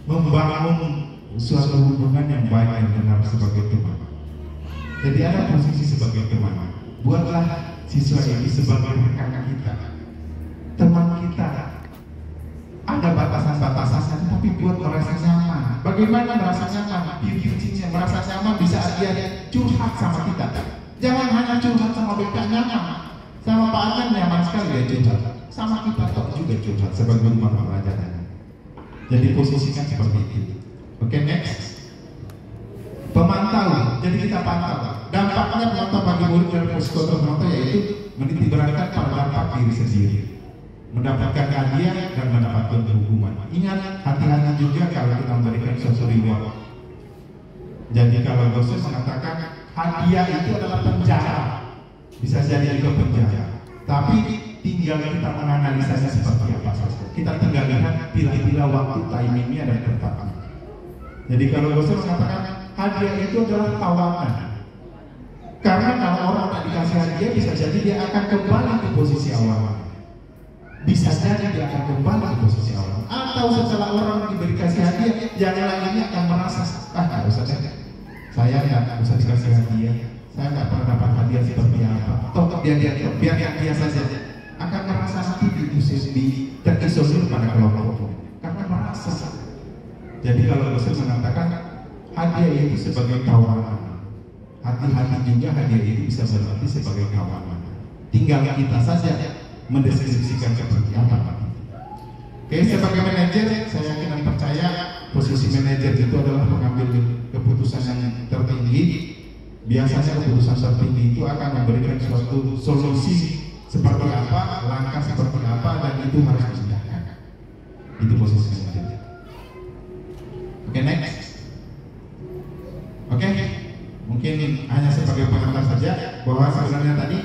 membangun suatu hubungan yang baik dan benar sebagai teman. Jadi ada posisi sebagai teman. Buatlah siswa ini sebagai rekan kita, teman kita. Ada batasan-batasan, tapi buat merasa nyaman. Bagaimana merasa nyaman? Dirinya merasa nyaman bisa dia curhat sama kita. Jangan hanya curhat sama BK nyaman, sama Pak Anan nyaman sekali dia curhat, sama kita kok juga curhat sebagai rumah pelajaran. Jadi posisikan seperti itu. Oke, next. Pemantau, jadi kita pantau. Dampaknya pemantau bagi murid dan psikotor pemantau yaitu menitik beratkan pada dampak diri sendiri, mendapatkan hadiah dan mendapatkan hukuman. Ingat, hati-hati juga kalau kita memberikan suatu reward. Jadi kalau dosen mengatakan hadiah itu adalah penjara, bisa jadi juga penjara. Tapi tinggal kita menganalisanya seperti apa saja. Kita tinggal lihat pilih-pilih waktu timingnya dan tempatnya. Jadi kalau dosen mengatakan hadiah itu adalah tawanan, karena kalau orang tak dikasih hadiah bisa jadi dia akan kembali ke posisi awal. Bisa jadi dia akan kembali ke posisi awal. Atau setelah orang diberi kasih hadiah, yang lainnya akan merasa nggak usah deh. Saya nggak usah dikasih hadiah, saya nggak pernah dapat hadiah seperti apa. Toh biar dia saja akan merasa nanti terisolir pada kelompok karena merasa. Jadi kalau dosen mengatakan hadiah itu sebagai tawanan, hati-hati juga hadiah itu bisa berarti sebagai tawanan. Tinggal kita saja mendeskripsikan seperti apa. Oke, sebagai manajer saya yakin dan percaya posisi manajer itu adalah mengambil keputusan yang tertinggi. Biasanya keputusan tertinggi itu akan memberikan suatu solusi seperti apa, langkah seperti apa, dan itu harus disediakan. Itu posisi manajer. Oke, next. Oke, mungkin hanya sebagai pengantar saja bahwa sebenarnya tadi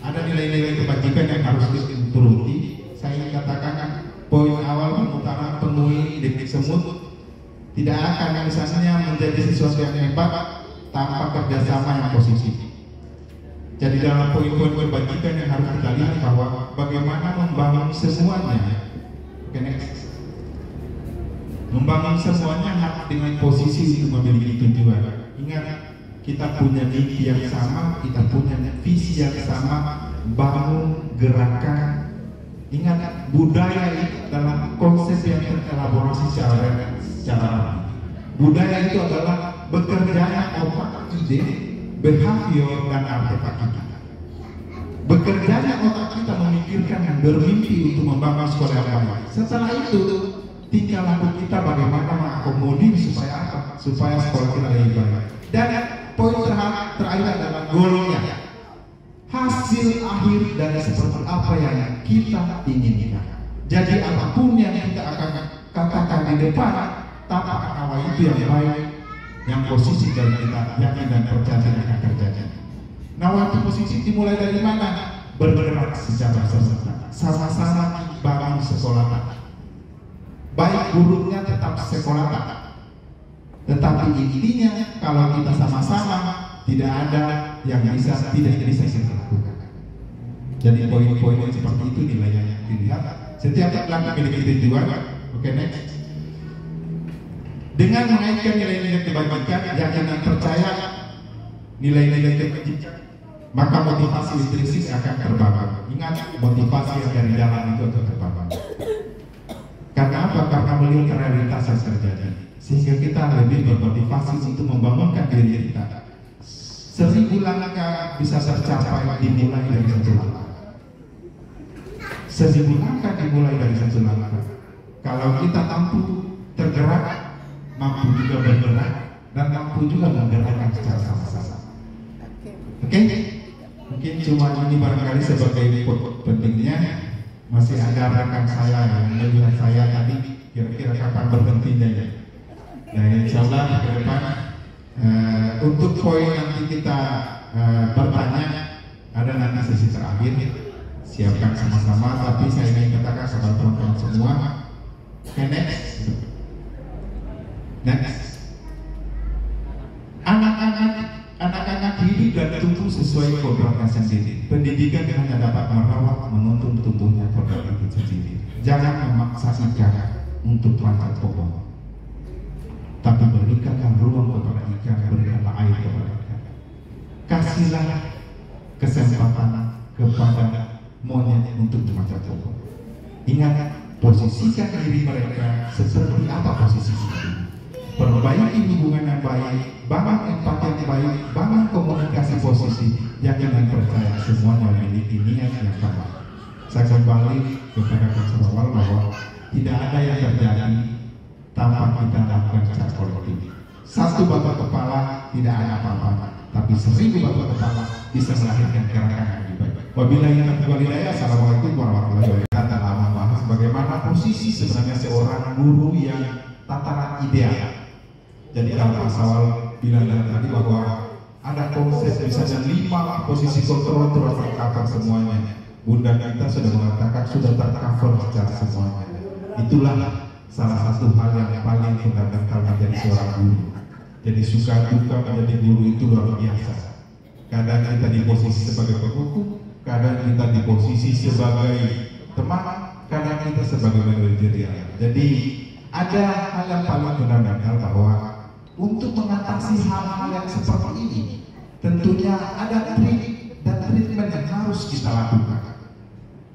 ada nilai-nilai kebajikan yang harus dituruti. Saya katakan poin awal pemutaran penuhi detik semut tidak akan misalnya menjadi sesuatu yang hebat tanpa kerjasama yang positif. Jadi dalam poin-poin kebajikan yang harus kita lihat bahwa bagaimana membangun semuanya. Oke, next. Membangun semuanya dengan posisi untuk memiliki tujuan. Ingat, kita punya mimpi yang sama, kita punya visi yang sama, bangun gerakan. Ingat, budaya itu adalah konsep yang terelaborasi secara budaya itu adalah bekerjanya otak, ide, behavior, dan artefak kita. Bekerjanya otak kita memikirkan dan bermimpi untuk membangun sekolah yang baik. Setelah itu, tinggal laku kita bagaimana mengakomodir supaya apa? Supaya sekolah kita lebih baik. Dan poin terakhir adalah goalnya. Hasil akhir hidup dari seperti apa yang kita inginkan. Jadi apapun yang kita akan katakan di depan, tapak awal itu yang baik, yang posisi dari kita yakin dan percaya akan terjadi. Nah, waktu posisi dimulai dari mana? Bergerak secara serta, sama-sama bangun sekolah. Baik buruknya tetap sekolah, tetapi intinya kalau kita sama-sama tidak ada yang tidak bisa kita lakukan. Jadi poin-poin seperti itu nilainya dilihat. Setiap langkah memiliki tujuan. Oke, next. Dengan menaikkan nilai-nilai kebaikan, yakin dan percaya nilai-nilai kebaikan, maka motivasi intrinsik akan terbangun. Ingat, motivasi yang dari dalam itu akan terbangun. Karena apa? Karena melihat realitas yang terjadi, sehingga kita lebih bermotivasi untuk membangunkan diri kita. 1000 langkah bisa tercapai dimulai dari 1 langkah. 1000 langkah dimulai dari 1 langkah. Kalau kita mampu tergerak, mampu juga bergerak, dan mampu juga menggerakkan secara sama-sama. Oke? Mungkin cuma ini barangkali sebagai pentingnya. Masih ada rekan saya yang melihat saya tadi, kira-kira kapan berhentinya ya. Nah, insya Allah ke depan untuk poin nanti kita bertanya, ada nanti sesi terakhir, siapkan sama-sama. Tapi saya ingin katakan kepada teman-teman semua, next. Anak-anak hidup dan tumbuh sesuai kodratnya sendiri. Pendidikan hanya dapat merawat, menuntun tumbuhnya kodrat itu sendiri. Jangan memaksakan untuk panjat pohon, tapi berikanlah ruang kepada ikan, berikanlah air kepada ikan. Kasihlah kesempatan kepada monyet untuk memanjat pohon. Ingat, posisikan diri mereka seperti apa posisi itu. Perbaiki hubungan yang baik, bangun empati yang baik, bangun komunikasi posisi, yakin dan percaya semuanya memiliki niat yang sama. Saya kembali kepada konsensual bahwa tidak ada yang terjadi tanpa kita lakukan secara kolektif. 1 bapak kepala tidak ada apa-apa, tapi 1000 bapak kepala bisa melahirkan gerakan yang lebih baik. Wabillahi taufiq wal hidayah. Assalamualaikum warahmatullahi wabarakatuh. Kita telah membahas bagaimana posisi sebenarnya seorang guru yang tataran ideal. Jadi kalau Mas Awal bilang tadi bahwa ada konsep misalnya 5 posisi kontrol terus tercover semuanya. Bunda kita sudah mengatakan sudah tercover secara semuanya. Itulah salah satu hal yang paling fundamental menjadi seorang guru. Jadi suka duka menjadi guru itu luar biasa. Kadang kita di posisi sebagai penghukum, kadang kita di posisi sebagai teman, kadang kita sebagai manajerial. Jadi ada hal yang paling fundamental bahwa untuk mengatasi hal-hal yang seperti ini, tentunya ada trik dan treatment yang harus kita lakukan.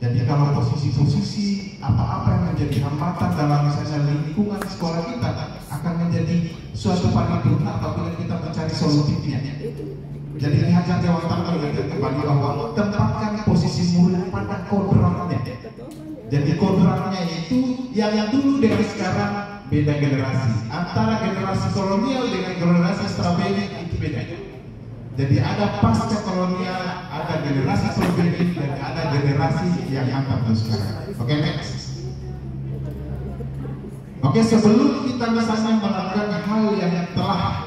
Jadi kalau posisi-posisi apa-apa yang menjadi hambatan dalam misalnya lingkungan sekolah kita akan menjadi suatu paripurna apabila kita mencari solusinya. Jadi lihatlah Jawa Tengah kembali bahwa tempatkan posisi murid pada kodratnya. Jadi kodratnya itu yang dulu dari sekarang beda generasi. Antara generasi kolonial dengan generasi strawberry itu beda. Jadi ada pasca kolonial, ada generasi strawberry, dan ada generasi yang angkat sekarang. Oke, next. Oke, sebelum kita misalnya melakukan hal yang telah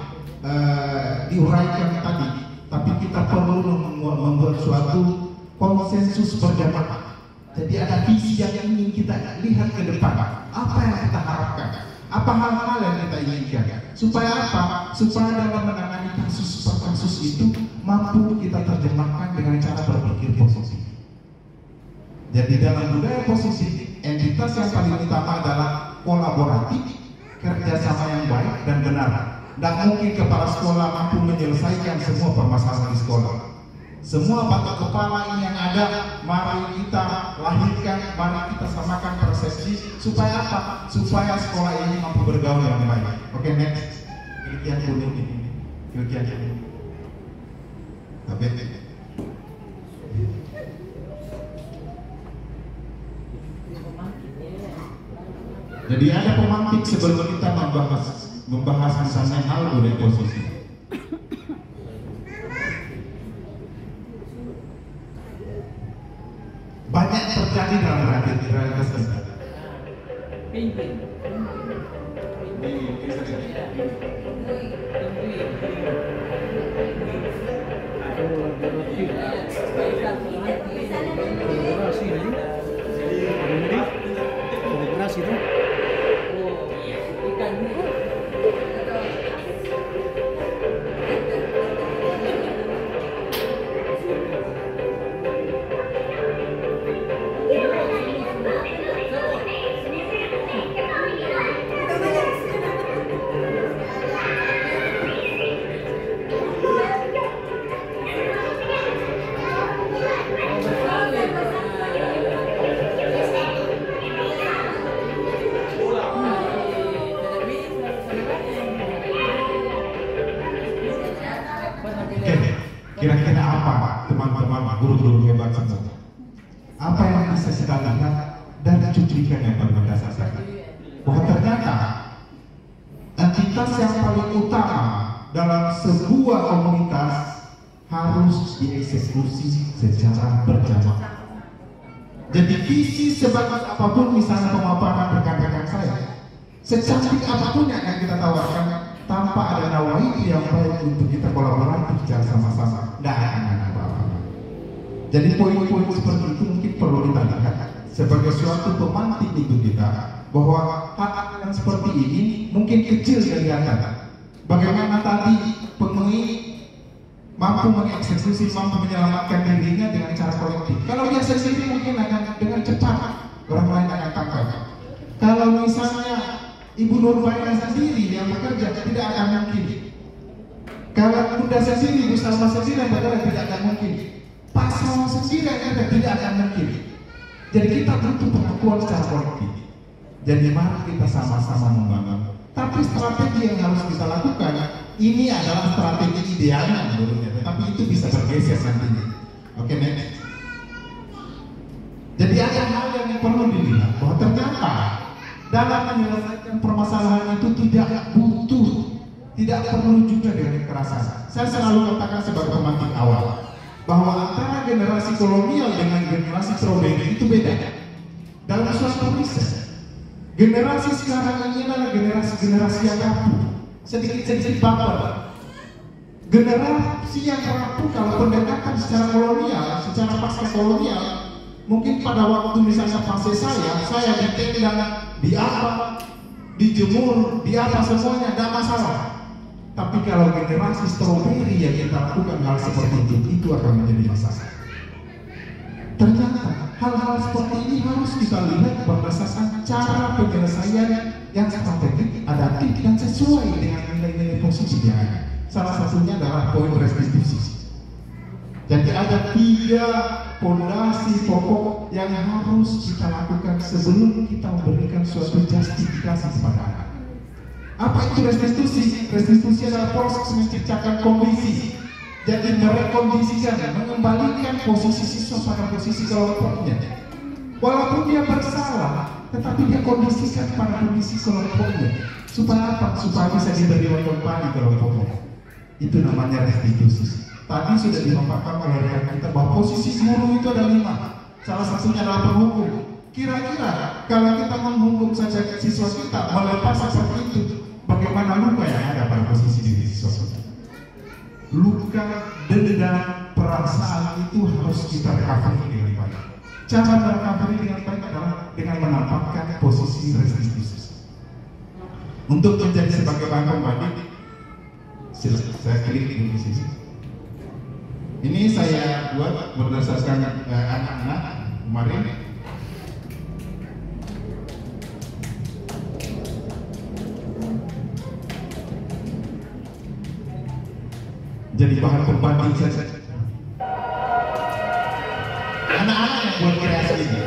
diuraikan tadi, tapi kita perlu membuat suatu konsensus berjamaah. Jadi ada visi yang ingin kita lihat ke depan. Apa yang kita harapkan? Apa hal-hal yang kita inginkan? Supaya apa? Supaya dalam menangani kasus per kasus itu mampu kita terjemahkan dengan cara berpikir positif. Jadi dalam budaya positif, entitas yang paling utama adalah kolaboratif, kerjasama yang baik dan benar. Dan mungkin kepala sekolah mampu menyelesaikan semua permasalahan di sekolah. Semua batok kepala ini yang ada, mari kita lahirkan, mari kita samakan persepsi supaya apa? Supaya sekolah ini mampu bergaul dengan baik. Oke, next. Kirkian kuning ini. Kirkian kuning. Oke. Jadi ada pemantik sebelum kita membahas misalnya hal budaya posisi. banyak terjadi dalam realitas kita. Kolaborasi itu. Kira-kira apa teman-teman guru-guru hebat semua? Apa yang bisa kita lihat dari cuplikan yang berdasar tadi? Bahwa ternyata entitas yang paling utama dalam sebuah komunitas harus dieksekusi secara berjamaah. Jadi visi sebagus apapun misalnya pemaparan rekan-rekan saya, secantik apapun yang kita tawarkan, tanpa ada nawawi yang baik untuk kita kolaboratif secara sama-sama, tidak akan ada apa-apa. Jadi poin-poin seperti itu mungkin perlu kita lihat sebagai suatu pemantik untuk kita bahwa hal yang seperti ini mungkin kecil kelihatan. Bagaimana tadi pemilih mampu mengeksekusi, mampu menyelamatkan dirinya dengan cara kolektif. Kalau dia sendiri mungkin akan dengan cepat orang lain akan tangkap. Kalau misalnya Ibu Nurbaina sendiri yang bekerja tidak akan mungkin. Kalau Bunda sendiri, Bu Salma sendiri yang bekerja tidak akan mungkin. Pak Salma sendiri yang bekerja tidak akan mungkin. Jadi kita butuh pengakuan secara kolektif. Jadi mari kita sama-sama membangun. Tapi strategi yang harus kita lakukan ini adalah strategi idealnya menurutnya. Tapi itu bisa bergeser nantinya. Oke, next. Jadi ada hal yang perlu dilihat bahwa ternyata dalam menyelesaikan permasalahan itu tidak perlu juga dengan kekerasan. Saya selalu katakan sebagai pemantik awal bahwa antara generasi kolonial dengan generasi strawberry itu beda. Dalam suatu riset, generasi sekarang ini adalah generasi yang rapuh, sedikit baper. Generasi yang rapuh kalau pendekatan secara kolonial, secara pasca kolonial, mungkin pada waktu misalnya fase saya ditendang, di apa, dijemur, di apa semuanya, tidak masalah. Tapi kalau generasi strawberry yang kita lakukan hal seperti itu akan menjadi masalah. Ternyata hal-hal seperti ini harus kita lihat berdasarkan cara penyelesaian yang strategik, adaptif, dan sesuai dengan nilai-nilai posisi yang ada. Salah satunya adalah poin restitusi. Jadi ada 3 fondasi pokok yang harus kita lakukan sebelum kita memberikan suatu justifikasi kepada anak. Apa itu restitusi? Restitusi adalah proses menciptakan kondisi. Jadi merekondisikan, mengembalikan posisi siswa pada posisi kelompoknya. Walaupun dia bersalah, tetapi dia kondisikan pada kondisi kelompoknya. Supaya apa? Supaya bisa diberi kembali kelompoknya. Itu namanya restitusi. Tadi sudah dipaparkan oleh rekan kita bahwa posisi guru itu ada 5. Salah satunya adalah penghukum. Kira-kira kalau kita menghukum saja siswa kita melepas seperti itu, bagaimana luka yang ada pada posisi diri siswa kita? Luka, dendam, perasaan itu harus kita recovery dengan baik. Cara recovery dengan baik adalah dengan menempatkan posisi restitusi. Untuk menjadi sebagai bahan pembanding, saya klik di sini. Ini saya buat berdasarkan anak-anak kemarin. Jadi bahan pembanding saja. Anak-anak yang buat kreasi ini.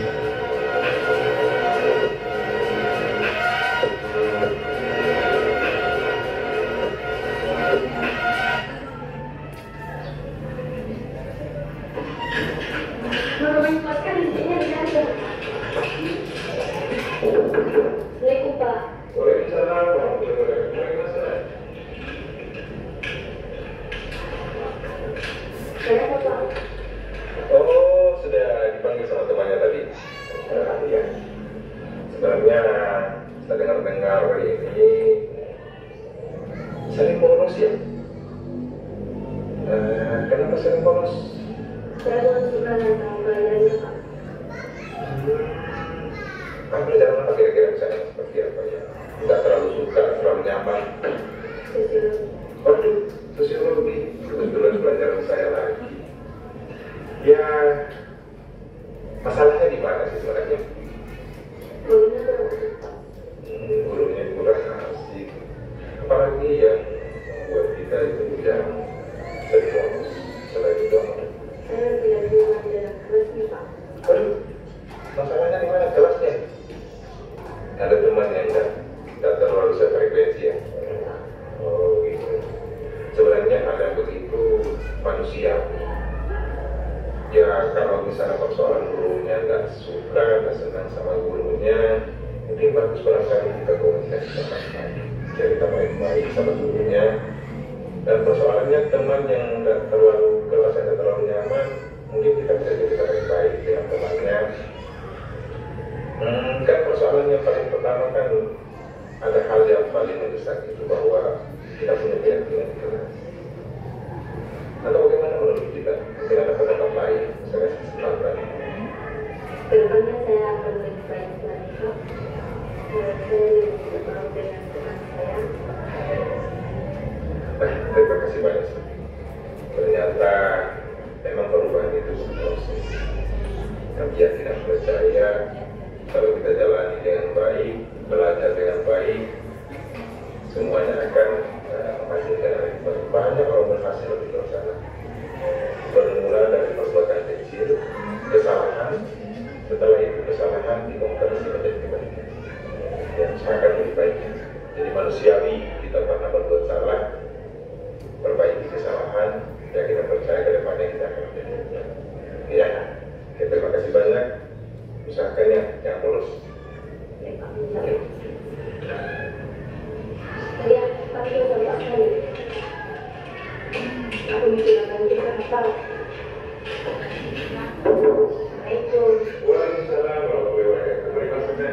Oh, sudah dipanggil sama temannya suka tentang pelajarannya Pak. Pelajaran apa kira-kira misalnya seperti apa ya? Nggak terlalu suka, terlalu nyaman. Sosiologi. Waduh, sosiologi kebetulan pelajaran saya lagi. Ya, masalahnya di mana sih sebenarnya? Gurunya kurang asik Pak. Gurunya kurang asik. Apalagi yang membuat kita itu jarang serius. Selain itu apa? Saya tidak nyaman dalam kelasnya Pak. Waduh, masalahnya di mana kelasnya? Ada teman yang nggak terlalu sefrekuensi ya? Oh gitu. Sebenarnya ada begitu manusia. Ya kalau misalnya persoalan gurunya nggak suka, nggak senang sama gurunya, mungkin bagus barangkali kita komunikasi baik-baik, cerita baik-baik sama gurunya. Dan persoalannya teman yang nggak terlalu kelas, nggak terlalu nyaman, mungkin kita bisa cerita baik-baik dengan temannya. Kan persoalan yang paling pertama kan ada hal yang paling mendesak itu bahwa kita punya keyakinan di kelas. Atau bagaimana menurut kita? Mungkin ada pendapat lain, misalnya sesuatu. Kedepannya saya akan lebih baik lagi Pak. Saya lebih bergaul dengan teman saya. Terima kasih banyak. Ternyata memang perubahan itu proses. Tapi yakin percaya kalau kita jalani dengan baik, belajar dengan baik, semuanya akan menghasilkan banyak orang berhasil di luar sana. Bermula dari perbuatan kecil, kesalahan, setelah itu kesalahan dikonversi menjadi kebaikan. Dan akan lebih baik. Jadi manusiawi kita pernah berbuat salah, perbaiki kesalahan, ya kita percaya ke depannya kita akan menjadi baik. Ya, terima kasih banyak. Usahakan yang lulus. Ya Pak. Saya pasti sampai sekali. Aku menjelaskan kita apa? Assalamualaikum. Waalaikumsalam warahmatullahi wabarakatuh. Berikutnya.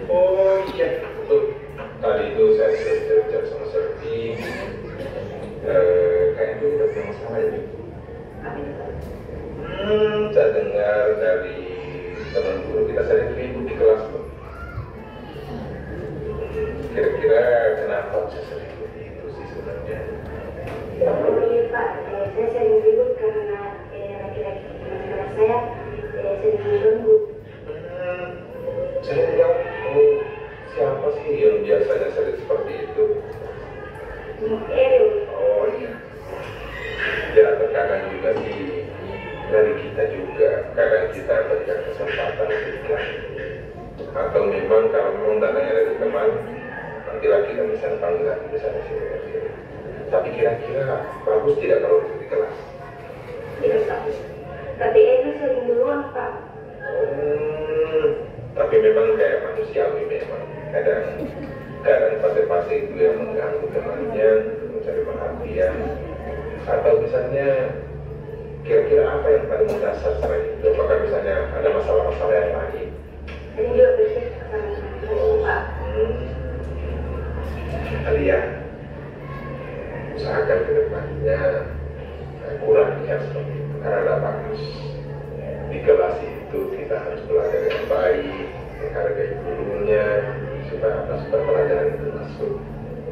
Oh iya, betul. Tadi itu saya sudah bicara sama Serti. Kayaknya kita punya masalah ya. Saya dengar dari teman guru kita sering ribut di kelas tuh. Kira-kira kenapa bisa sering ribut itu sih sebenarnya? Iya Pak, saya sering ribut karena laki-laki teman kelas saya sering mengganggu. Saya tidak tahu siapa sih yang biasanya sering seperti itu. Eril. Oh iya. Ya terkadang juga sih dari kita juga, kadang kita berikan kesempatan sedikit. Atau memang kalau memang dananya dari teman, nanti lagi kita bisa panggil lagi di sana sini. Tapi kira-kira bagus tidak kalau di kelas? Tidak Pak. Tapi Eril sering duluan Pak. Tapi memang kayak manusiawi memang kadang fase-fase itu yang mengganggu temannya, mencari perhatian, atau misalnya kira-kira apa yang paling mendasar selain itu? Apakah misalnya ada masalah-masalah yang lain? Ini juga bersih sama Pak. Kalian usahakan ke depannya kurangi yang seperti itu karena ada bagus. Di kelas itu kita harus belajar yang baik, menghargai gurunya, supaya pelajaran itu masuk.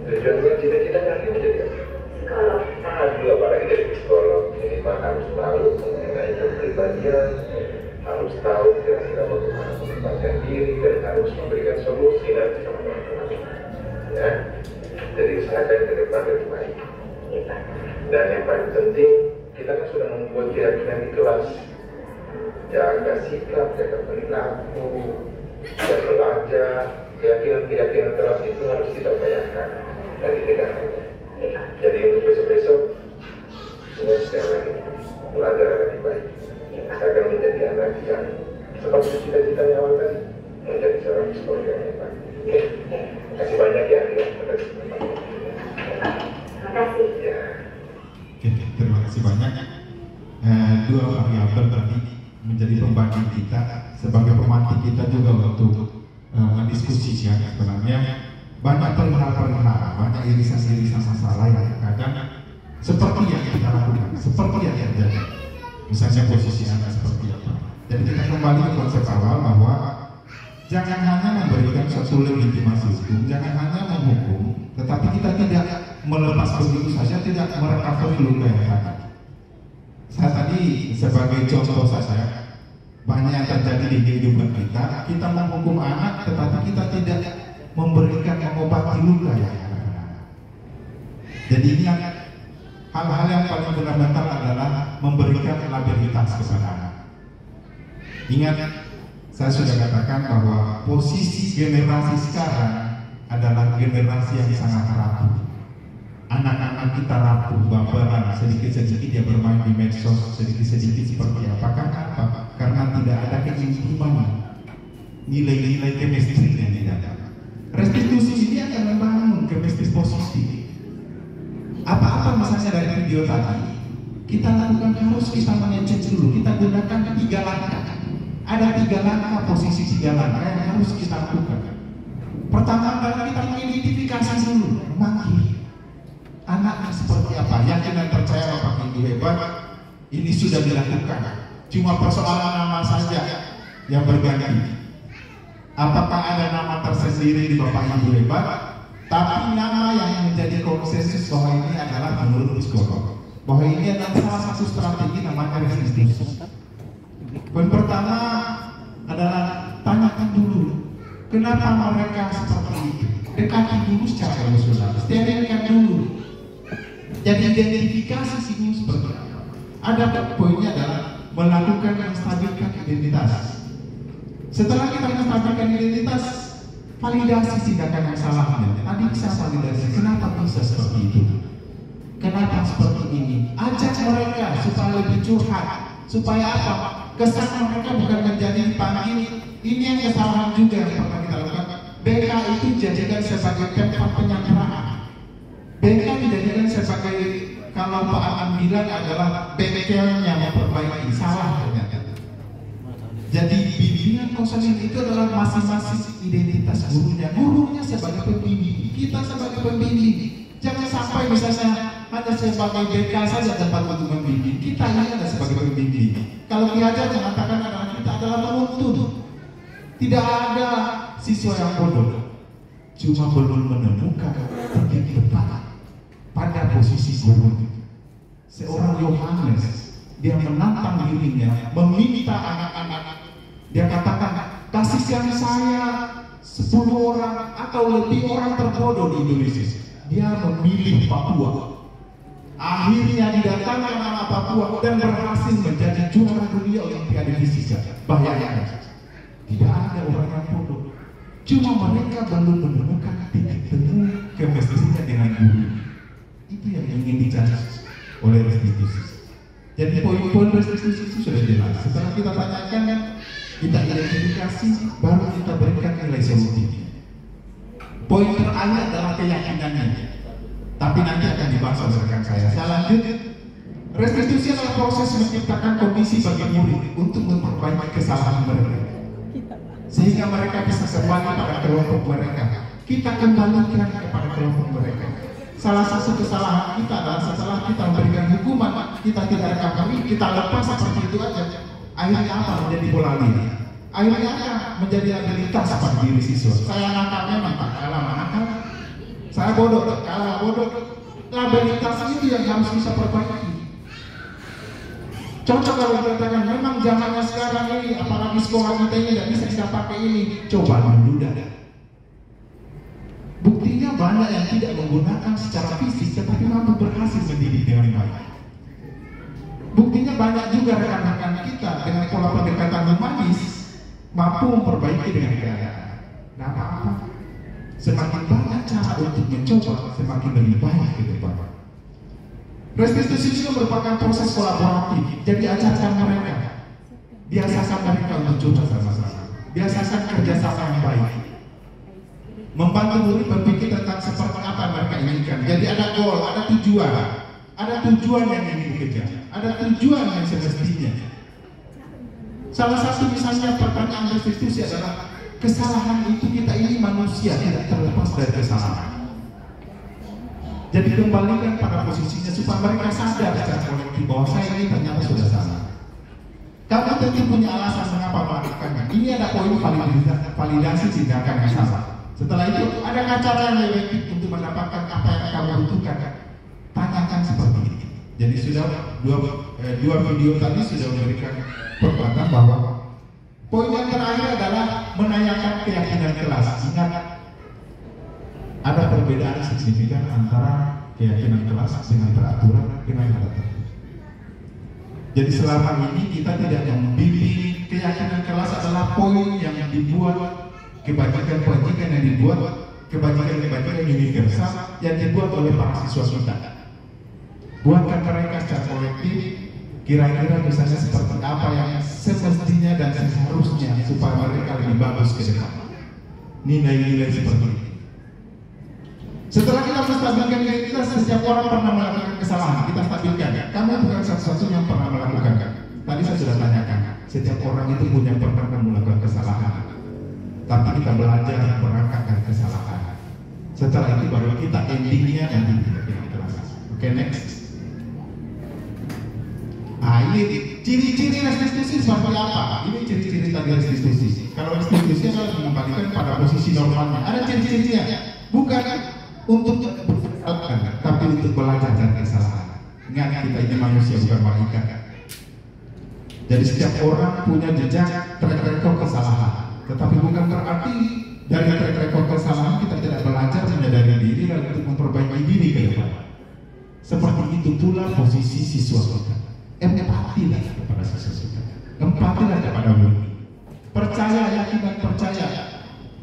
Tujuannya cita-cita kalian menjadi apa? Psikolog. Aduh, apalagi jadi psikolog, minimal harus tahu mengenai kepribadian, harus tahu kira-kira bagaimana mengembangkan diri dan harus memberikan solusi nanti sama teman-teman. Ya, jadi usahakan ke depan lebih baik. Dan yang paling penting, kita kan sudah membuat keyakinan di kelas. Jaga sikap, jaga perilaku, dan belajar. Keyakinan kelas itu harus kita upayakan dari negaranya. Jadi untuk besok-besok, semua sekali lagi belajar lebih baik. Agar menjadi anak yang seperti cita-citanya awal tadi, menjadi seorang psikolog yang hebat. Oke, kasih banyak ya. Terima kasih. Ya. Oke, terima kasih banyak. Dua variabel tadi menjadi pembanding kita sebagai pemantik kita juga untuk mendiskusikan sebenarnya banyak perihal-perihal, banyak irisan-irisan masalah yang kadang seperti yang kita lakukan, seperti yang terjadi. Misalnya posisi anak seperti apa. Jadi kita kembali ke konsep awal bahwa jangan hanya memberikan suatu legitimasi hukum, jangan hanya menghukum, tetapi kita tidak melepas begitu saja, tidak merecovery luka yang ada. Saya tadi sebagai contoh saja, banyak yang terjadi di kehidupan kita, kita menghukum anak, tetapi kita tidak memberikan mengobati luka yang ada. Jadi ingat, hal-hal yang paling fundamental adalah memberikan laboritas kepada anak. Ingat, saya sudah katakan bahwa posisi generasi sekarang adalah generasi yang sangat rapuh. Anak-anak kita rapuh, baperan, sedikit-sedikit dia bermain di medsos, sedikit-sedikit seperti apa? Karena tidak ada keintiman, nilai-nilai chemistry yang tidak ada. Restitusi ini akan membangun chemistry positif. Apa-apa misalnya dari video tadi, kita lakukan harus kita mengecek dulu, kita gunakan 3 langkah. Ada 3 langkah, posisi 3 langkah yang harus kita lakukan. Pertama adalah kita mengidentifikasi dulu, anaknya seperti apa, yakin dan percaya Bapak Ibu hebat, ini sudah dilakukan. Cuma persoalan nama saja yang berganti. Apakah ada nama tersendiri di Bapak Ibu hebat, tapi nama yang menjadi konsensus bahwa ini adalah menurut psikolog, bahwa ini adalah salah satu strategi namanya restitusi. Poin pertama adalah tanyakan dulu, kenapa mereka seperti itu? Dekati dulu secara emosional, sterilkan dulu. Jadi identifikasi sini seperti apa? Ada poinnya adalah melakukan menstabilkan identitas. Setelah kita menstabilkan identitas, validasi tindakan yang salahnya. Tadi bisa validasi, kenapa bisa seperti itu? Kenapa seperti ini? Ajak mereka supaya lebih curhat, supaya apa? Kesan mereka bukan menjadi dipanggil. Ini yang kesalahan juga yang pernah kita lakukan. BK itu dijadikan sebagai tempat penyanderaan. BK dijadikan sebagai, kalau Pak Aman bilang adalah bengkelnya memperbaiki, salah ternyata. Jadi bimbingan konseling itu adalah masing-masing identitas gurunya. Gurunya sebagai pembimbing, kita sebagai pembimbing. Jangan sampai misalnya hanya sebagai BK saja tempat untuk membimbing. Kita ini ada sebagai pembimbing. Kalau Ki Hajar mengatakan adalah kita adalah penuntut. Tidak ada siswa yang bodoh, cuma belum menemukan titik tepat pada posisi guru. Seorang Yohanes, dia menantang dirinya, meminta anak-anak. Dia katakan, kasihkan saya 10 orang atau lebih orang terbodoh di Indonesia. Dia memilih Papua. Akhirnya didatangkan anak Papua dan berhasil menjadi juara dunia Olimpiade Fisika. Bayangkan, tidak ada orang yang bodoh. Cuma mereka belum menemukan titik temu kemestrinya dengan guru. Itu yang ingin dicari oleh restitusi. Jadi poin-poin restitusi itu sudah jelas. Setelah kita tanyakan, kita identifikasi, baru kita berikan nilai solutif. Poin terakhir adalah keyakinannya. Tapi nanti akan dibahas oleh rekan saya. Saya lanjut. Restitusi adalah proses menciptakan kondisi bagi murid untuk memperbaiki kesalahan mereka, sehingga mereka bisa kembali pada kelompok mereka. Kita kembalikan kepada kelompok mereka. Salah satu kesalahan kita adalah setelah kita memberikan hukuman, kita tidak recovery, kita lepas seperti itu aja. Akhirnya apa? Menjadi bola liar. Akhirnya apa? Menjadi abilitas pada diri siswa. Saya nakal memang tak kalah nakal. Saya bodoh tak kalah bodoh. Abilitas itu yang harus bisa perbaiki. Cocok kalau dikatakan memang zamannya sekarang ini, apalagi sekolah kita ini tidak bisa pakai ini. Coba dulu dah. Buktinya banyak yang tidak menggunakan secara fisik, tetapi mampu berhasil mendidik dengan baik. Buktinya banyak juga rekan-rekan kita dengan pola pendekatan humanis mampu memperbaiki dengan keadaan. Nah, apa-apa. Semakin banyak cara untuk mencoba, semakin lebih baik ke depan. Restitusi juga merupakan proses kolaboratif. Jadi ajarkan mereka, biasakan mereka untuk coba sama-sama, biasakan kerjasama yang baik, membantu murid berpikir tentang seperti apa mereka inginkan. Jadi ada goal, ada tujuan yang ingin dikejar, ada tujuan yang semestinya. Salah satu misalnya pertanyaan restitusi adalah, kesalahan itu kita ini manusia tidak terlepas dari kesalahan. Jadi kembalikan pada posisinya supaya mereka sadar secara kolektif bahwa saya ini ternyata sudah salah. Kamu tentu punya alasan mengapa melakukannya. Ini ada poin validasi tindakan yang salah. Setelah itu ada cara yang efektif untuk mendapatkan apa yang kamu butuhkan. Tanyakan seperti ini. Jadi sudah dua video tadi sudah memberikan perbuatan bahwa poin yang terakhir adalah menanyakan keyakinan kelas. Ingat, ada perbedaan signifikan antara keyakinan kelas dengan peraturan dengan peraturan. Jadi selama ini kita tidak membimbing keyakinan kelas adalah poin yang dibuat, kebajikan-kebajikan yang dibuat, kebajikan-kebajikan universal yang dibuat oleh para siswa kita. Buatkan mereka secara kolektif, kira-kira misalnya seperti apa yang semestinya dan seharusnya supaya mereka lebih bagus ke depan. Nilai-nilai seperti ini. Setelah kita menstabilkan diri kita, setiap orang pernah melakukan kesalahan, kita stabilkan. Kamu bukan satu-satunya yang pernah melakukan. Tadi saya sudah tanyakan, setiap orang itu punya pernah melakukan kesalahan. Tapi kita belajar berangkat dari kesalahan. Setelah itu baru kita endingnya nanti kita kelas. Oke, next. Ini ciri-ciri restitusi seperti apa? Ini ciri-ciri tadi restitusi. Kalau restitusi adalah mengembalikan pada posisi normalnya. Ada ciri-cirinya, bukan untuk tapi untuk belajar dari kesalahan. Ingat, kita ini manusia bukan malaikat. Jadi setiap orang punya jejak track record kesalahan. Tetapi bukan berarti dari track record kesalahan kita tidak belajar menyadari diri dan untuk memperbaiki diri ke depan. Seperti itu pula posisi siswa kita. Empatilah kepada siswa kita. Empatilah kepada murid. Percaya, yakin dan percaya.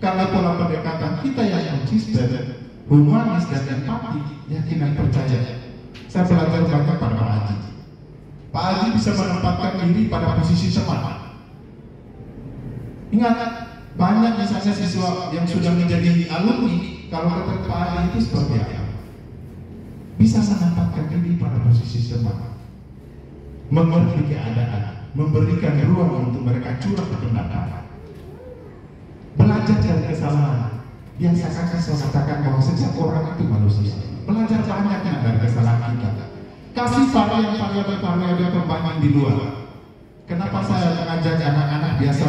Karena pola pendekatan kita yang konsisten, humanis dan empati, yakin dan percaya. Saya belajar banyak pada Pak Haji. Pak Haji bisa menempatkan diri pada posisi teman. Ingat, banyak misalnya siswa yang sudah menjadi alumni, kalau kata Pak Haji itu seperti apa? Bisa menempatkan diri pada posisi teman, mengerti keadaan, memberikan ruang untuk mereka curah pendapat, belajar dari kesalahan. Biasakan saya katakan bahwa setiap orang itu manusia. Belajar banyaknya dari kesalahan kita. Kasih variabel pembanding di luar. Kenapa saya mengajak anak-anak biasa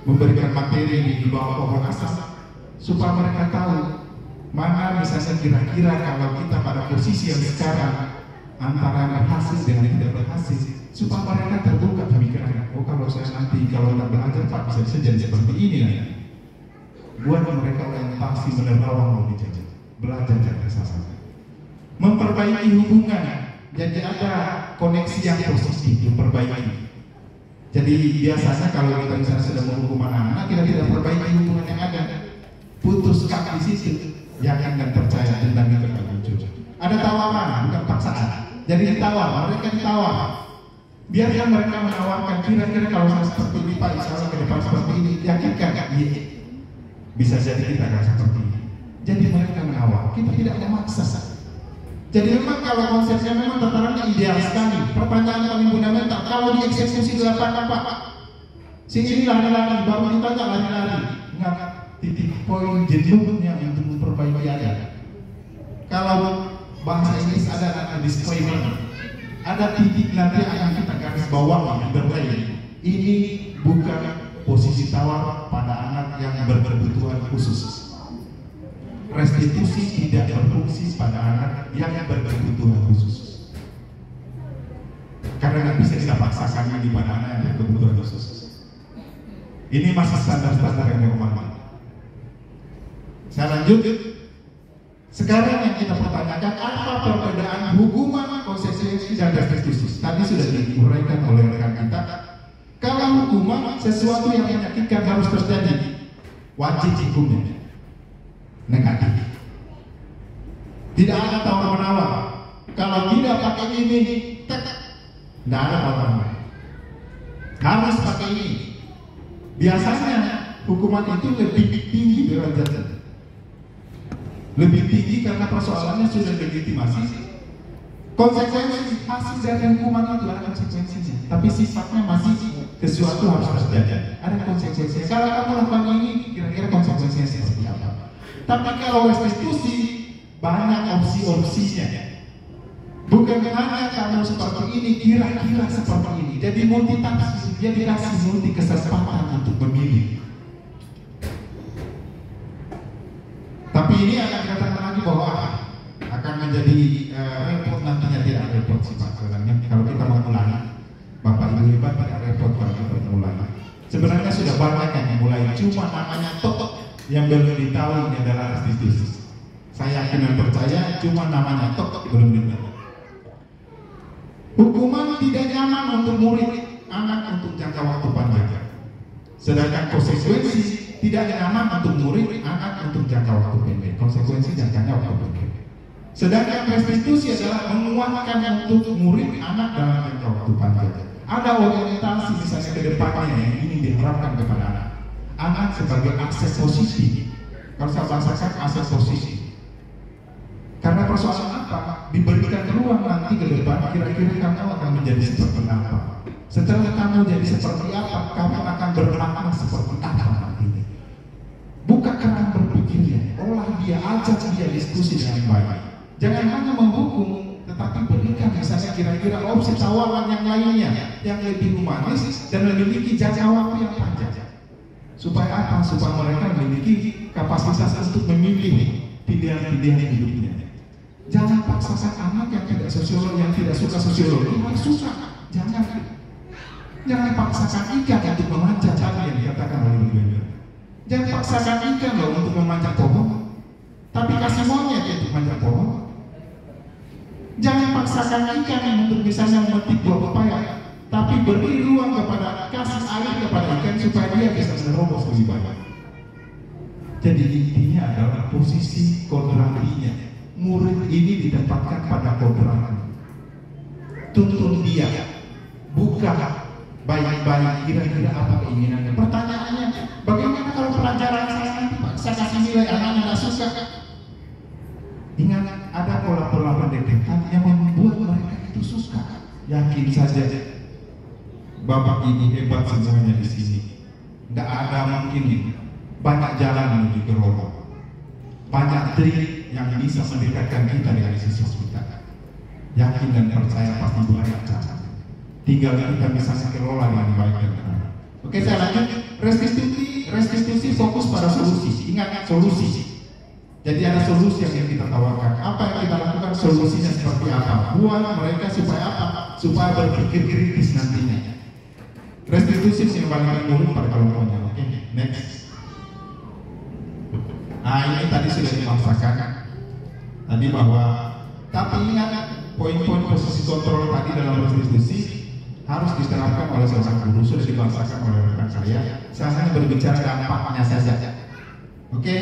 memberikan materi di bawah pohon asam supaya mereka tahu mana misalnya kira-kira kalau kita pada posisi yang sekarang antara berhasil dengan tidak berhasil, supaya mereka terbuka pemikiran. Oh, kalau saya nanti kalau tak belajar Pak bisa jadi seperti ini ya. Buat mereka yang pasti menerawang lebih jauh, belajar dari kesalahan, memperbaiki hubungan. Jadi ada koneksi yang positif, memperbaiki. Jadi biasanya kalau kita misalnya sudah menghukum anak-anak, kita tidak perbaiki hubungan yang ada, putuskan di situ, yakin dan percaya tentang itu akan muncul. Ada tawaran, bukan paksaan. Jadi ditawar, mereka ditawar. Biarkan mereka menawarkan, kira-kira kalau saya seperti ini Pak, insya Allah ke depan seperti ini, yakinkan, iya. Bisa jadi kita akan seperti ini. Jadi mereka menawar, kita tidak memaksa. Jadi memang kalau konsepnya memang tatarannya ideal sekali. Pertanyaan paling fundamental, kalau dieksekusi di lapangan Pak, si ini lari-lari, baru ditanya lari-lari. Ingat, titik poin jenuhnya untuk memperbaiki ada. Kalau bahasa Inggris ada disclaimer, ada titik nanti akan kita garis bawah underline. Ini bukan posisi tawar pada anak yang berkebutuhan khusus. Restitusi tidak berfungsi pada anak yang berkebutuhan khusus. Karena nggak bisa kita paksakan ini pada anak yang berkebutuhan khusus. Ini masih standar-standar yang normal. Saya lanjut. Sekarang yang kita pertanyakan, apa perbedaan hukuman, konsekuensi dan restitusi? Tadi sudah diuraikan oleh rekan kita. Kalau hukuman sesuatu yang menyakitkan harus terjadi, wajib hukumnya negatif. Tidak ada tawar-menawar. Kalau tidak pakai ini, tidak ada tawar-menawar. Harus pakai ini. Biasanya hukuman itu lebih tinggi derajatnya. Lebih tinggi karena persoalannya sudah legitimasi. Konsekuensi hasil dari hukuman itu ada konsekuensinya, tapi sifatnya masih sesuatu harus terjadi, ada konsekuensinya. Kalau kamu lakukan ini, kira-kira konsekuensinya seperti apa? Tapi kalau restitusi, banyak opsi-opsinya. Bukan hanya kamu seperti ini, kira-kira seperti ini. Jadi multitafsir, dia dikasih multi kesempatan untuk memilih. Tapi ini akan dikatakan lagi bahwa akan menjadi repot nantinya. Tidak repot sih Pak sebenarnya. Kalau kita mengulangi, Bapak Ibu hebat, tidak repot kalau kita mengulangi. Sebenarnya sudah banyak yang mulai, cuma namanya totok yang belum ditahu ini adalah restitusi. Saya yakin dan percaya, cuma namanya totok belum ditahu. Hukuman tidak nyaman untuk murid, anak untuk jangka waktu panjang. Sedangkan konsekuensi tidak nyaman untuk murid, anak untuk jangka waktu pendek. Konsekuensi jangkanya waktu pendek. Sedangkan restitusi adalah menguatkan untuk murid, anak dalam jangka waktu panjang. Ada orientasi misalnya ke depannya yang ingin diharapkan kepada anak. Anak sebagai akses positif. Kalau saya bahasakan akses positif. Karena persoalan apa? Diberikan ruang nanti ke depan, kira-kira kamu akan menjadi seperti apa? Setelah kamu jadi seperti apa, kamu akan bermakna seperti apa nanti? Buka keran berpikirnya, olah dia, ajak dia diskusi dengan baik. Jangan hanya menghukum, tetapi berikan misalnya kira-kira opsi tawaran yang lainnya, yang lebih humanis dan memiliki jangka waktu yang panjang. Supaya apa? Supaya mereka memiliki kapasitas untuk memilih pilihan-pilihan hidupnya. Jangan paksakan anak yang tidak sosiologi, yang tidak suka sosiologi, harus suka. Jangan paksakan ikan untuk memanjat tadi yang dikatakan oleh Ibu. Jangan paksakan ikan loh untuk memanjat pohon, tapi kasih monyet untuk memanjat pohon. Jangan paksakan ikan untuk misalnya memetik buah pepaya, tapi beri ruang kepada, kasih air kepada ikan supaya dia bisa menerobos lebih banyak. Jadi intinya adalah posisi kodratinya. Murid ini ditempatkan pada kodrat. Tuntun dia, buka baik-baik kira-kira apa keinginannya. Pertanyaannya, bagaimana kalau pelajaran saya nanti Pak, saya kasih nilai anak-anak tidak suka? Ingat, ada pola-pola pendekatan yang membuat mereka itu suka. Yakin saja, Bapak ini hebat semuanya di sini. Tidak ada mungkin banyak jalan menuju ke roda. Banyak trik yang bisa mendekatkan kita dengan siswa kita. Yakin dan percaya pasti banyak cara. Tinggal kita misalnya kelola dengan baik dan benar. Oke, saya lanjut. Restitusi fokus pada solusi. Ingat, solusi. Jadi ada solusi yang kita tawarkan. Apa yang kita lakukan, solusinya seperti apa? Buat mereka supaya apa? Supaya berpikir kritis nantinya. Restitusi mengembalikan murid pada kelompoknya. Oke, next. Nah, ini tadi sudah dipaksakan. Tadi bahwa, tapi ingat poin-poin posisi kontrol tadi dalam restitusi harus diterapkan oleh seorang guru. Sudah dibahaskan oleh rekan saya. Saya hanya berbicara dampaknya saja. Oke,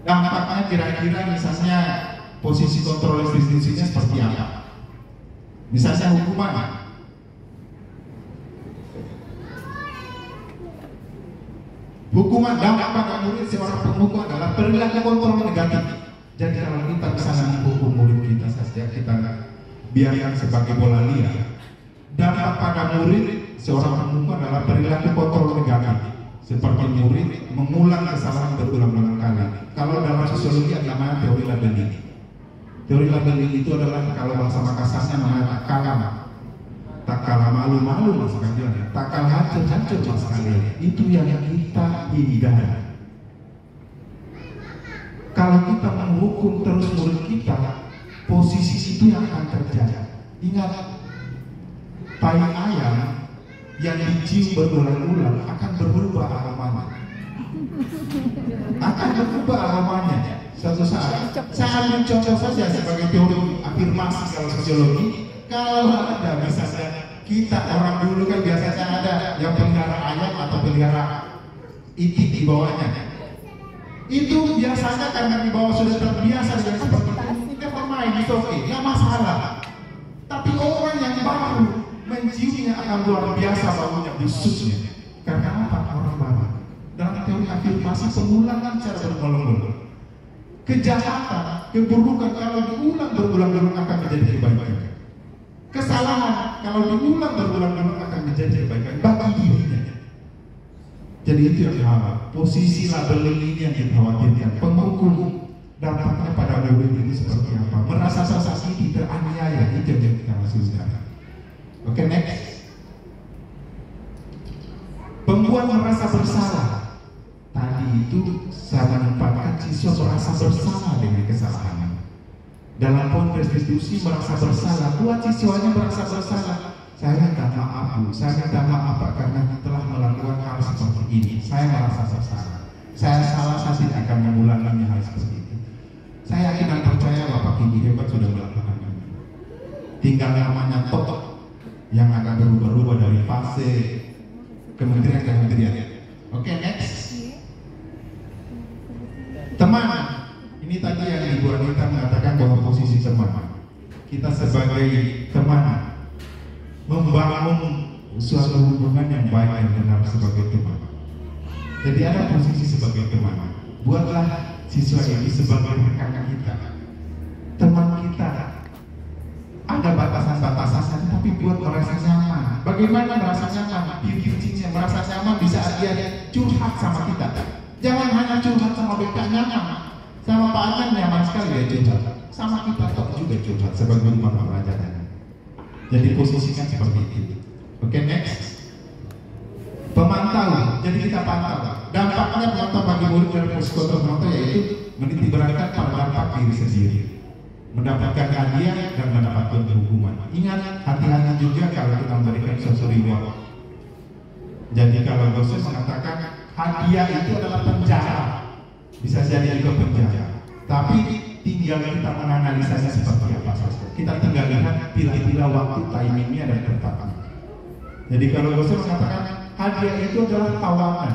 dampaknya kira-kira misalnya posisi kontrol restitusinya seperti apa? Misalnya hukuman. Hukuman dampak pada murid seorang penghukum adalah perilaku kontrol negatif. Jadi kalau kita misalnya menghukum murid kita saja, kita biarkan sebagai bola liar. Dampak pada murid seorang penghukum adalah perilaku kontrol negatif. Seperti murid mengulang kesalahan berulang-ulang kali. Kalau dalam sosiologi ada namanya teori labeling. Teori labeling itu adalah kalau bahasa Makassarnya namanya tak kalah. Tak kalah malu-malu mas kalian, tak kalah hancur-hancur mas kalian. Itu yang kita hindari. Kalau kita menghukum terus murid kita, posisi itu yang akan terjadi. Ingat, tai ayam yang dicium berulang-ulang akan berubah aromanya. Akan berubah aromanya. Suatu saat, saya ambil contoh saja sebagai teori afirmasi kalau sosiologi. Kalau ada misalnya kita orang dulu kan biasanya ada yang pelihara ayam atau pelihara itik di bawahnya. Itu biasanya karena di bawah sudah terbiasa dengan seperti itu, kita bermain itu oke, nggak masalah. Tapi orang yang baru menciumnya akan luar biasa baunya, busuknya. Karena apa? Orang baru. Dalam teori afirmasi pengulangan cara berulang-ulang. Kejahatan, keburukan kalau diulang berulang-ulang akan menjadi kebaikan. Kesalahan kalau diulang berulang-ulang akan menjadi kebaikan bagi dirinya. Jadi itu yang hal posisi labeling ini yang dikhawatirkan. Penghukum dampaknya pada murid ini seperti apa? Merasa sasaki teraniaya, itu yang kita maksudkan. Oke, next. Pembuat merasa bersalah. Tadi itu saya menempatkan siswa merasa bersalah dengan kesalahan. Dalam konteks restitusi merasa bersalah, buat siswanya merasa bersalah. Saya minta maaf Bu, saya minta maaf Pak karena telah melakukan hal seperti ini. Saya merasa bersalah. Saya salah, saya tidak akan mengulangi hal seperti itu. Saya yakin dan percaya Bapak Tinggi hebat sudah melakukan ini. Tinggal namanya totok yang akan berubah-ubah dari fase kementerian-kementerian. Oke, next. Teman, ini tadi yang Ibu Anita mengatakan bahwa posisi teman. Kita sebagai teman membangun suatu hubungan yang baik dan benar sebagai teman. Jadi ada posisi sebagai teman. Buatlah siswa ini sebagai rekan kita, teman kita. Ada batasan-batasan, tapi buat merasa nyaman. Bagaimana merasa nyaman? Dirinya merasa nyaman bisa dia curhat sama kita. Jangan hanya curhat sama BK nyaman, sama Pak Anan nyaman sekali dia curhat, sama kita kok juga curhat sebagai rumah pelajaran. Jadi posisikan seperti itu. Oke, next. Pemantau, jadi kita pantau. Dampaknya pemantau bagi murid dan psikoter pemantau yaitu menitik beratkan pada dampak diri sendiri, mendapatkan hadiah dan mendapatkan hukuman. Ingat, hati-hati juga kalau kita memberikan suatu reward. Jadi kalau dosen mengatakan hadiah itu adalah penjara, bisa jadi juga penjara. Tapi tinggal kita menganalisanya seperti apa saja. Kita tinggal lihat pilih-pilih waktu, timingnya dan tempatnya. Jadi kalau dosen mengatakan hadiah itu adalah tawanan,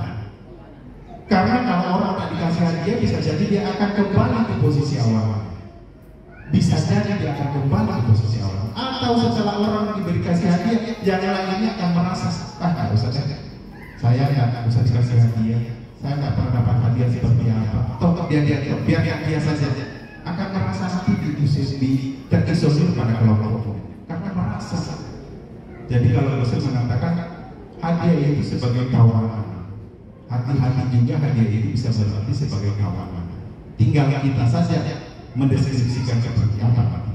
karena kalau orang tak dikasih hadiah bisa jadi dia akan kembali ke posisi awal. Bisa jadi dia akan kembali ke posisi awal. Atau setelah orang diberi kasih hadiah, yang lainnya akan merasa nggak usah deh, saya nggak usah dikasih hadiah, saya nggak pernah dapat hadiah seperti apa. Toh biar dia saja akan merasa nanti terisolir pada kelompok karena merasa. Jadi kalau dosen mengatakan hadiah itu sebagai tawanan, hati-hati juga hadiah itu bisa berarti sebagai tawanan. Tinggal kita saja mendeskripsikan seperti apa.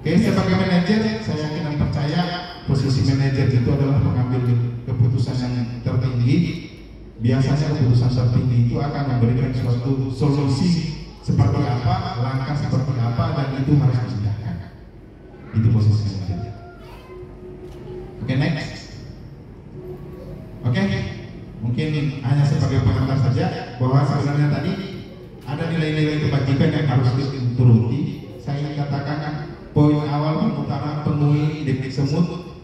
Oke, sebagai manajer saya yakin dan percaya posisi manajer itu adalah mengambil keputusan yang tertinggi. Biasanya keputusan tertinggi itu akan memberikan suatu solusi seperti apa, langkah seperti apa, dan itu harus ditindakan. Itu posisi manajer. Oke, next. Oke, mungkin hanya sebagai pengantar saja bahwa sebenarnya tadi ada nilai-nilai kebajikan yang harus dituruti. Saya ingin katakan poin awal pemutaran penuhi detik semut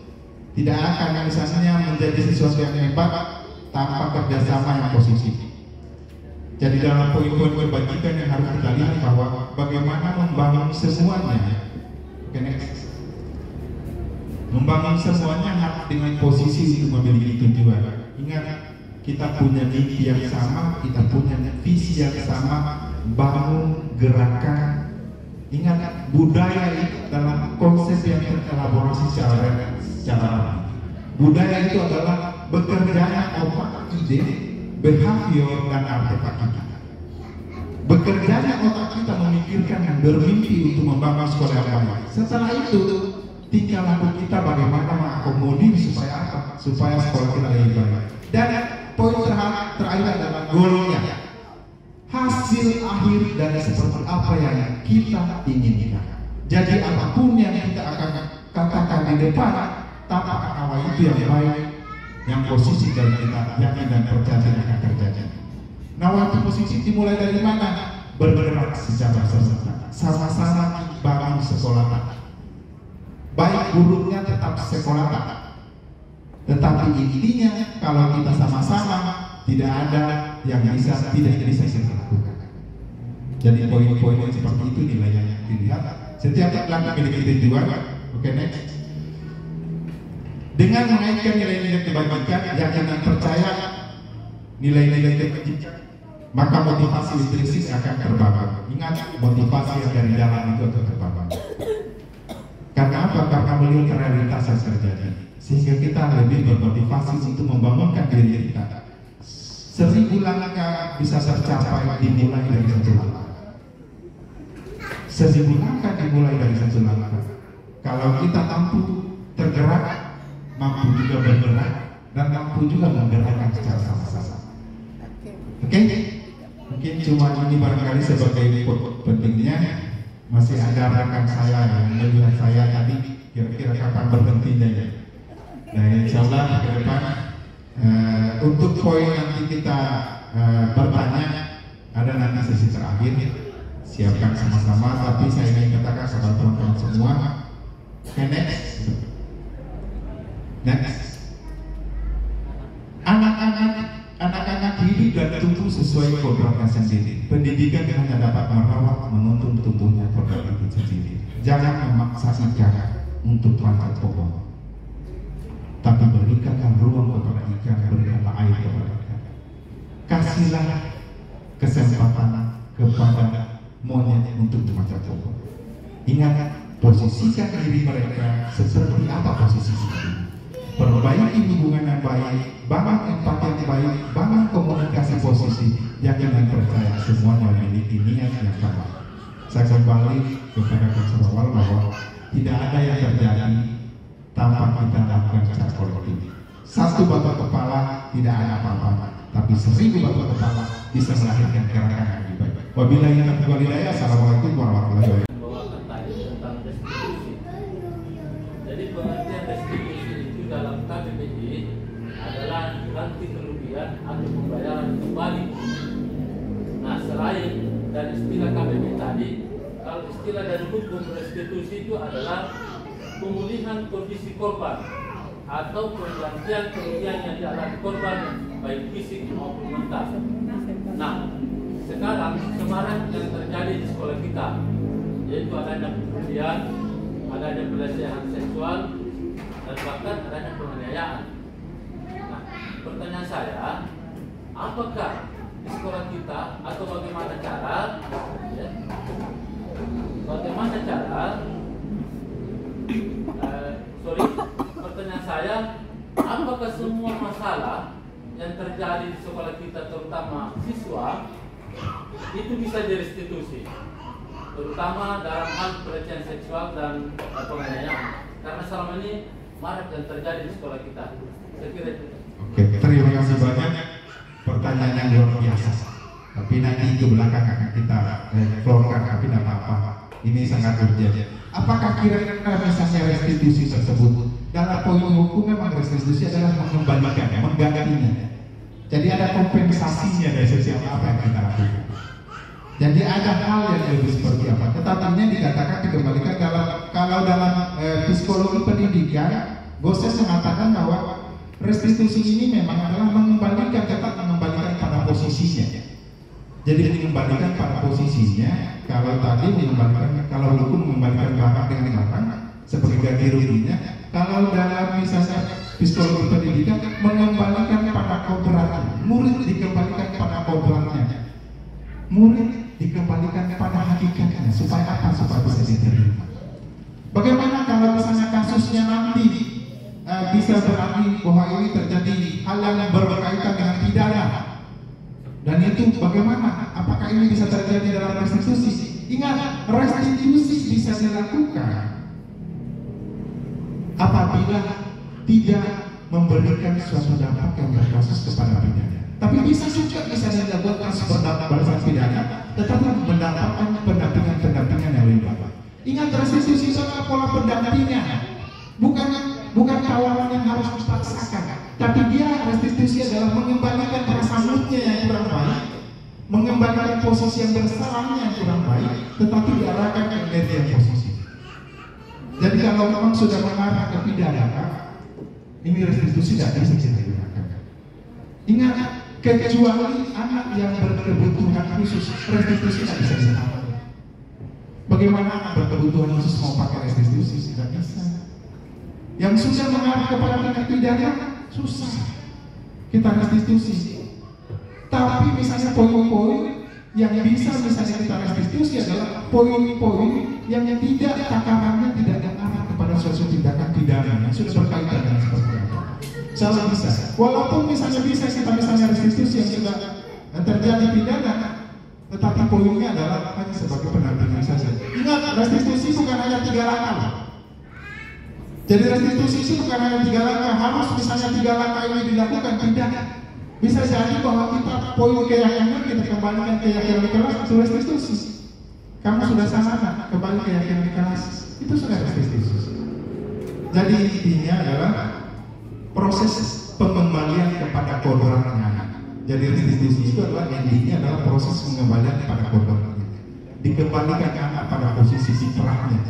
tidak akan misalnya menjadi sesuatu yang hebat tanpa kerjasama yang positif. Jadi dalam poin-poin kebajikan yang harus kita lihat bahwa bagaimana membangun semuanya. Oke, next. Membangun semuanya dengan posisi untuk memiliki tujuan. Ingat, kita punya mimpi yang sama, kita punya visi yang sama, bangun gerakan. Ingat, budaya itu adalah konsep yang terkolaborasi secara budaya itu adalah bekerjanya otak, ide, behavior, dan artefak kita. Bekerjanya otak kita memikirkan dan bermimpi untuk membangun sekolah yang baik. Setelah itu, tinggal laku kita bagaimana mengakomodir supaya apa? Supaya sekolah kita lebih baik. Dan poin terakhir adalah goalnya. Hasil akhir dari seperti apa yang kita inginkan. Jadi apapun yang kita akan katakan di depan, tapak awal itu yang baik, yang posisi dari kita yakin dan percaya akan terjadi. Nah, waktu posisi dimulai dari mana? Bergerak secara serentak, sama-sama bangun sekolah. Baik buruknya tetap sekolah, tetapi intinya kalau kita sama-sama tidak ada yang tidak bisa kita lakukan. Jadi poin-poin seperti itu nilainya dilihat. Setiap langkah memiliki tujuan. Oke, next. Dengan mengaitkan nilai-nilai kebajikan, yakin dan percaya nilai-nilai kebajikan, maka motivasi intrinsik akan terbangun. Ingat, motivasi yang dari dalam itu akan terbangun. Karena Kenapa? Karena melihat realitas yang terjadi, sehingga kita lebih bermotivasi untuk membangunkan diri kita. 1000 langkah bisa tercapai dimulai dari 1 langkah. 1000 langkah dimulai dari 1 langkah. Kalau kita mampu tergerak, mampu juga bergerak, dan mampu juga menggerakkan secara sama-sama. Oke? Mungkin cuma ini barangkali sebagai pentingnya. Masih ada rekan saya yang melihat saya tadi, kira-kira kapan berhentinya ya. Nah, insya Allah ke depan untuk poin nanti kita bertanya, ada nanti sesi terakhir, siapkan sama-sama. Tapi saya ingin katakan kepada teman-teman semua, next, anak-anak hidup dan tumbuh sesuai kodratnya sendiri. Pendidikan hanya dapat merawat, menuntun tumbuhnya kodrat itu sendiri. Jangan memaksakan untuk panjat pohon, tapi berikanlah ruang kepada ikan, berikanlah air kepada ikan. Kasihlah kesempatan kepada monyet untuk memanjat pohon. Ingat, posisikan diri mereka seperti apa posisi itu. Perbaiki hubungan yang baik, bangun empati yang baik, bangun komunikasi posisi. Jangan percaya semuanya memiliki niat yang sama. Saya kembali kepada konselor bahwa tidak ada yang terjadi tanpa kita lakukan secara kolektif. 1 batok kepala tidak ada apa-apa, tapi 1000 batok kepala bisa melahirkan gerakan yang lebih baik. Wabillahi taufiq wal hidayah. Assalamualaikum warahmatullahi wabarakatuh. Jadi pengertian restitusi itu dalam KBBI adalah ganti kerugian atau pembayaran kembali. Nah, selain dari istilah KBBI tadi, kalau istilah dari hukum restitusi itu adalah pemulihan kondisi korban atau penggantian kerugian yang dialami korban baik fisik maupun mental. Nah, sekarang kemarin yang terjadi di sekolah kita, yaitu adanya pembulian, adanya pelecehan seksual, dan bahkan adanya penganiayaan. Nah, pertanyaan saya, apakah di sekolah kita atau bagaimana cara, ya, pertanyaan saya, apakah semua masalah yang terjadi di sekolah kita, terutama siswa, itu bisa direstitusi, terutama dalam hal pelecehan seksual dan penganiayaan, karena selama ini marak yang terjadi di sekolah kita. Saya kira itu. Oke, terima kasih banyak. Pertanyaan yang luar biasa. Tapi nanti ke belakang akan kita florkan, tapi tidak apa-apa. Ini sangat urgent. Apakah kira-kira misalnya restitusi tersebut dalam poin hukum memang restitusi adalah mengembalikan, menggantinya. Jadi ada kompensasinya dari sosial apa yang kita lakukan. Jadi ada hal yang lebih seperti apa. Tetapinya dikatakan dikembalikan kalau dalam psikologi pendidikan, Goses mengatakan bahwa restitusi ini memang adalah mengembalikan, tetap mengembalikan pada posisinya. Jadi mengembalikan pada posisinya. Kalau tadi mengembalikan, kalau hukum mengembalikan barang dengan barang seperti ganti ruginya. Kalau dalam misalnya psikologi pendidikan mengembalikan pada kodratnya, murid dikembalikan pada kodratnya, murid dikembalikan pada hakikatnya. Supaya apa? Supaya bisa diterima. Bagaimana kalau misalnya kasusnya nanti bisa berarti bahwa ini terjadi hal yang berkaitan dengan pidana, dan itu bagaimana? Apakah ini bisa terjadi dalam restitusi? Ingat, restitusi bisa dilakukan apabila tidak memberikan suatu dampak yang berkasus kepada pidana. Tapi bisa juga dilakukan berdampak pada pidana, tetapi mendapatkan pendampingan yang lebih baik. Ingat, restitusi adalah pola pendampingan, bukan tawaran yang harus dipaksakan, tapi dia restitusi adalah mengembalikan rasa moodnya yang kurang baik, mengembalikan posisi yang bersalahnya yang kurang baik, tetapi diarahkan ke energi yang positif. Jadi kalau memang sudah mengarah ke pidana, ini restitusi tidak bisa dilakukan. Ingat, kecuali anak yang berkebutuhan khusus, restitusi tidak bisa dilakukan. Bagaimana anak berkebutuhan khusus mau pakai restitusi? Tidak bisa. Yang sudah mengarah kepada tindak pidana susah kita restitusi. Tapi misalnya poin-poin yang bisa misalnya kita restitusi adalah poin-poin yang tidak takarannya tidak mengarah kepada suatu tindakan pidana yang sudah berkaitan dengan seperti itu. Salah bisa. Walaupun misalnya bisa kita misalnya restitusi yang sudah terjadi pidana, tetapi poinnya adalah hanya sebagai pendampingan saja. Ingat, restitusi bukan hanya 3 langkah. Jadi restitusi itu bukan hanya 3 langkah, harus misalnya 3 langkah ini dilakukan, tidak. Bisa jadi bahwa kita poin keyakinan kita kembalikan keyakinan di kelas itu restitusi. Kamu sudah salah, kembali keyakinan di kelas itu sudah restitusi. Jadi intinya adalah proses pengembalian kepada kodratnya. Jadi restitusi itu adalah intinya adalah proses pengembalian kepada kodratnya. Dikembalikan anak pada posisi fitrahnya.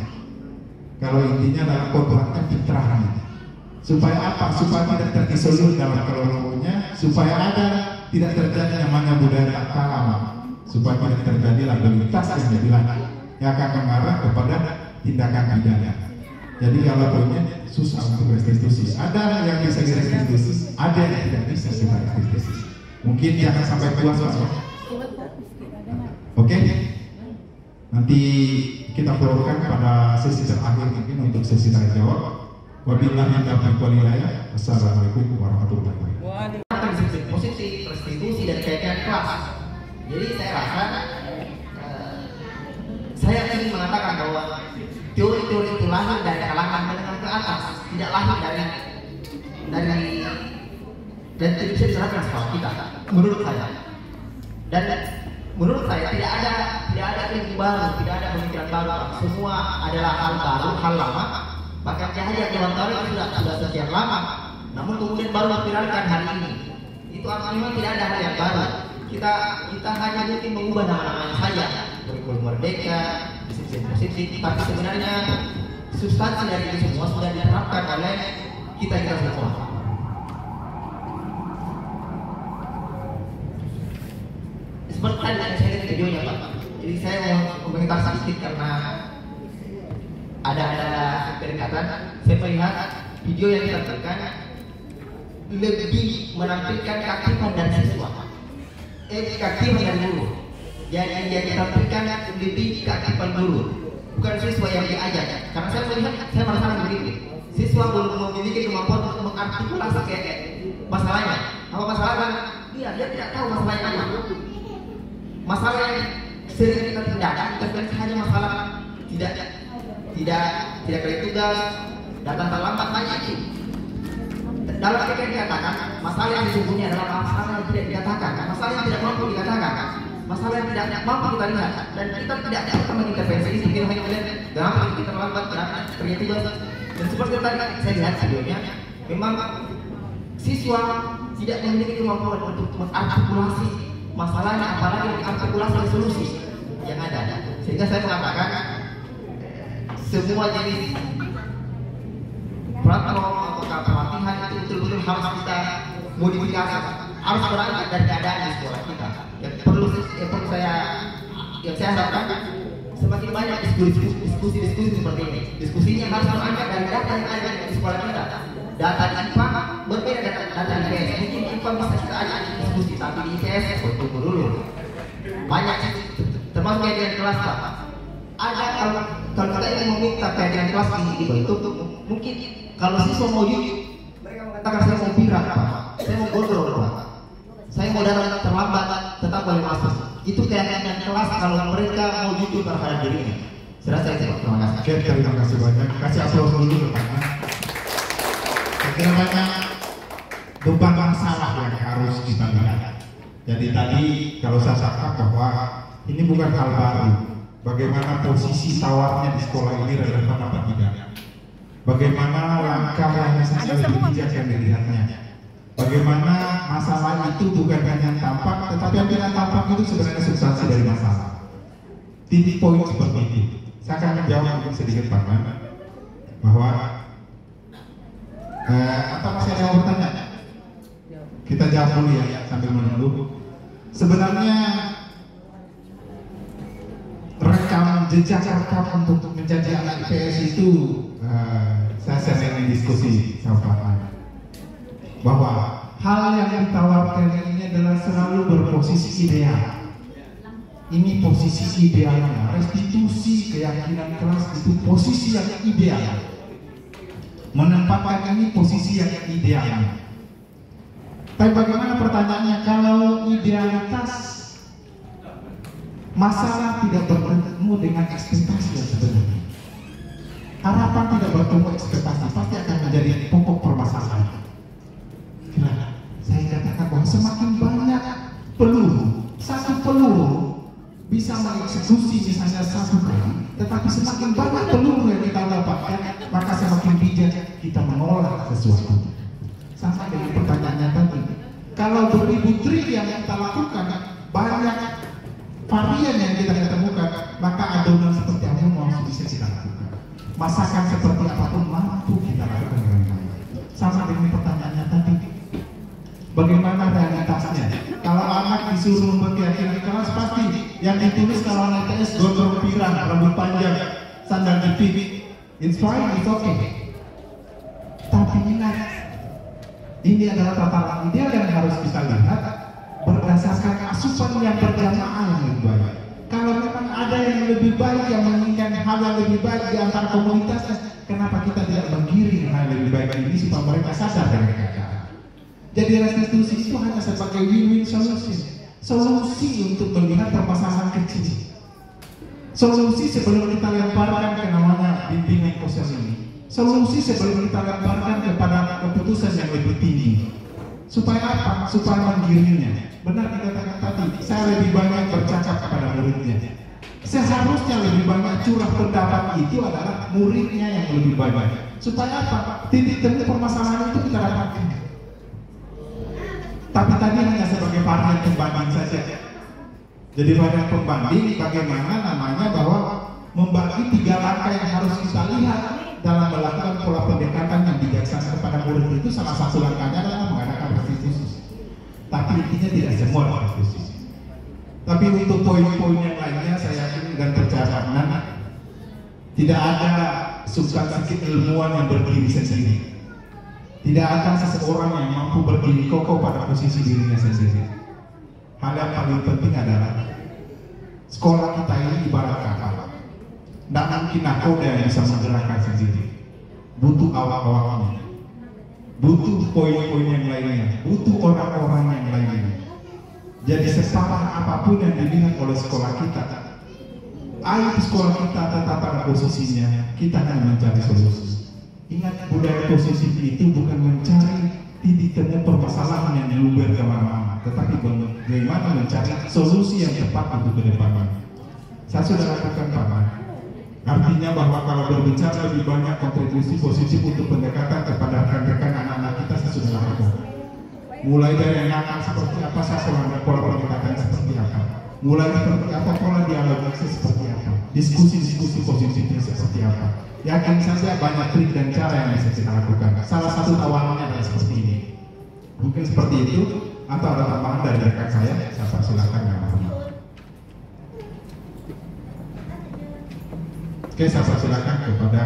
Kalau intinya adalah kodratnya fitrahnya. Supaya apa? Supaya tidak terisolir dalam kelompoknya, supaya ada tidak terjadi namanya budaya tak kalam, supaya tidak terjadi legalitas yang dibilang yang akan mengarah kepada tindakan pidana. Jadi kalau poinnya susah untuk restitusi. Ada yang bisa direstitusi, ada yang tidak bisa direstitusi. Mungkin jangan sampai puas ya. Oke? Nanti kita perlukan pada sesi terakhir mungkin untuk sesi tanya jawab. Wabillahi taufiq wal hidayah. Wassalamualaikum warahmatullahi wabarakatuh. Disiplin positif, restitusi dan keyakinan kelas. Jadi saya rasa saya ingin mengatakan bahwa teori-teori itu lahir dari kalangan menengah ke atas, tidak lahir dari dan tidak bisa diterapkan sekolah kita. Menurut saya, dan menurut saya tidak ada ilmu baru, tidak ada pemikiran baru. Semua adalah hal baru, hal lama. Bahkan cahaya Dewan Tarik sudah sekian lama, namun kemudian baru dipiralkan hari ini. Itu artinya tidak ada hal yang baru. Kita hanya mungkin mengubah nama-nama saja, kurikulum merdeka, disiplin positif, tapi sebenarnya substansi dari itu semua sudah diterapkan oleh kita semua. Seperti tadi yang saya lihat videonya Pak. Jadi saya mau komentar sedikit karena ada kedekatan. Saya melihat video yang ditampilkan lebih menampilkan keaktifan dari siswa, keaktifan dari guru. Yang ditampilkan lebih keaktifan guru, bukan siswa yang diajak. Karena saya melihat, saya merasakan begini, siswa belum memiliki kemampuan untuk mengartikulasi masalahnya. Apa masalahnya? Dia tidak tahu masalahnya apa. Masalah yang sering kita tindakan, terkait hanya masalah tidak kali tugas, datang terlambat, banyak itu. Dalam mereka dikatakan masalah yang sesungguhnya adalah masalah yang tidak dikatakan, masalah yang tidak mampu dikatakan, masalah yang tidak mampu kita lihat, dan kita tidak dapat mengintervensi. Kita hanya melihat kenapa kita terlambat, kenapa terjadi tugas. Dan seperti tadi saya lihat videonya, memang siswa tidak memiliki kemampuan untuk mengartikulasi masalahnya, apalagi mengartikulasi solusi yang ada. Sehingga saya mengatakan semua jenis platform atau pelatihan itu betul-betul harus kita modifikasi, harus berangkat dari keadaan di sekolah kita. Yang perlu saya harapkan semakin banyak diskusi seperti ini. Diskusinya harus berangkat dari data yang ada di sekolah kita. Data di IPA berbeda dengan data di IPS. Mungkin IPA bisa kita ajak diskusi, tapi di IPS tunggu dulu. Banyak termasuk kajian kelas Pak. Ada kalau kita ingin meminta kajian kelas di itu mungkin kalau siswa mau jujur, mereka mengatakan saya mau viral Pak, saya mau bodoh Pak, saya mau datang terlambat tetap boleh masuk. Itu keyakinan kelas kalau mereka mau jujur terhadap dirinya. Saya rasa itu Pak. Terima kasih. Oke, terima kasih banyak. Kasih aplaus dulu teman-teman. Kira banyak beban masalah yang harus kita lihat. Jadi tadi kalau saya katakan bahwa ini bukan hal baru. Bagaimana posisi tawarnya di sekolah ini relevan apa tidak? Bagaimana langkah yang misalnya lebih bijak yang dilihatnya? Bagaimana masalah itu bukan hanya tampak, tetapi yang tidak tampak itu sebenarnya substansi dari masalah. Titik poin seperti itu. Saya akan menjawab mungkin sedikit Pak bahwa atau masih ada yang bertanya? Kita jawab dulu ya sambil menunggu. Sebenarnya jejak rekam untuk menjadi anak IPS itu saya sering diskusi sama Pak bahwa hal yang ditawarkan ini adalah selalu berposisi ideal. Ini posisi idealnya, restitusi keyakinan kelas itu posisi yang ideal. menempatkan ini posisi yang ideal. Tapi bagaimana pertanyaannya kalau idealitas masalah tidak bertemu dengan ekspektasi yang sebenarnya? Harapan tidak bertemu ekspektasi pasti akan menjadi pokok permasalahan. Kira saya katakan bahwa semakin banyak peluru, satu peluru bisa mengeksekusi misalnya satu kali, tetapi semakin banyak peluru yang kita dapatkan, maka semakin bijak kita mengolah sesuatu. Sama dengan pertanyaannya tadi, kalau beribu trik yang kita lakukan, banyak varian yang kita ketemukan, maka adonan seperti apa yang bisa kita lakukan. Masakan seperti apapun mampu kita lakukan dengan baik. Sama dengan pertanyaannya tadi, bagaimana realitasnya? Kalau anak disuruh membuat keyakinan di kelas, pasti yang ditulis kalau anak ITS gondrong pirang, rambut panjang, sandal jepit, inspiring, it's okay. Tapi ingat, ini adalah tataran ideal yang harus kita lihat berdasarkan asupan yang berjamaah yang lebih baik. Kalau memang ada yang lebih baik yang menginginkan hal yang lebih baik di antara komunitasnya, kenapa kita tidak menggiring hal yang lebih baik ini supaya mereka sadar dan mereka? Jadi restitusi itu hanya sebagai win-win solusi untuk melihat permasalahan kecil. Solusi sebelum kita lemparkan ke namanya bimbingan kosong ini. Solusi sebelum kita lemparkan kepada keputusan yang lebih tinggi. Supaya apa? Supaya menggiringnya. Benar dikatakan tadi, saya lebih banyak bercakap kepada muridnya. Seharusnya lebih banyak curah pendapat itu adalah muridnya yang lebih banyak. Supaya apa? Titik temu permasalahan itu kita dapatkan. Tapi tadi hanya sebagai varian pembanding saja. Jadi varian pembanding bagaimana namanya bahwa membagi 3 langkah yang harus kita lihat dalam melakukan pola pendekatan yang bijaksana kepada murid itu. Salah satu langkahnya adalah mengadakan restitusi. Tapi intinya tidak semua restitusi. Tapi untuk poin-poin yang lainnya saya yakin dan percaya tidak ada substansi keilmuan yang berdiri sendiri. Tidak ada seseorang yang mampu berdiri kokoh pada posisi dirinya sendiri. Hal yang paling penting adalah sekolah kita ini ibarat kapal. Tidak mungkin nakoda yang bisa menggerakkan sendiri. Butuh awak-awaknya, butuh poin-poin yang lainnya, butuh orang-orang yang lainnya. Jadi sesalah apapun yang dilihat oleh sekolah kita, ayo sekolah kita tetap pada posisinya, kita akan mencari solusi. Ingat, budaya positif itu bukan mencari titik temu permasalahan yang diluber kemana-mana, tetapi bagaimana mencari solusi yang tepat untuk ke depan. Saya sudah lakukan Pak. Artinya bahwa kalau berbicara lebih banyak kontribusi positif untuk pendekatan kepada rekan-rekan anak-anak kita, saya sudah lakukan. Mulai dari anak seperti apa, saya pola pendekatan seperti apa. Mulai seperti apa, pola dialog seperti apa. Diskusi-diskusi positifnya seperti apa. Yakin saja banyak trik dan cara yang bisa kita lakukan. Salah satu tawarannya adalah seperti ini. Mungkin seperti itu, atau ada tambahan dari rekan saya persilakan yang mau. Oke, saya persilakan kepada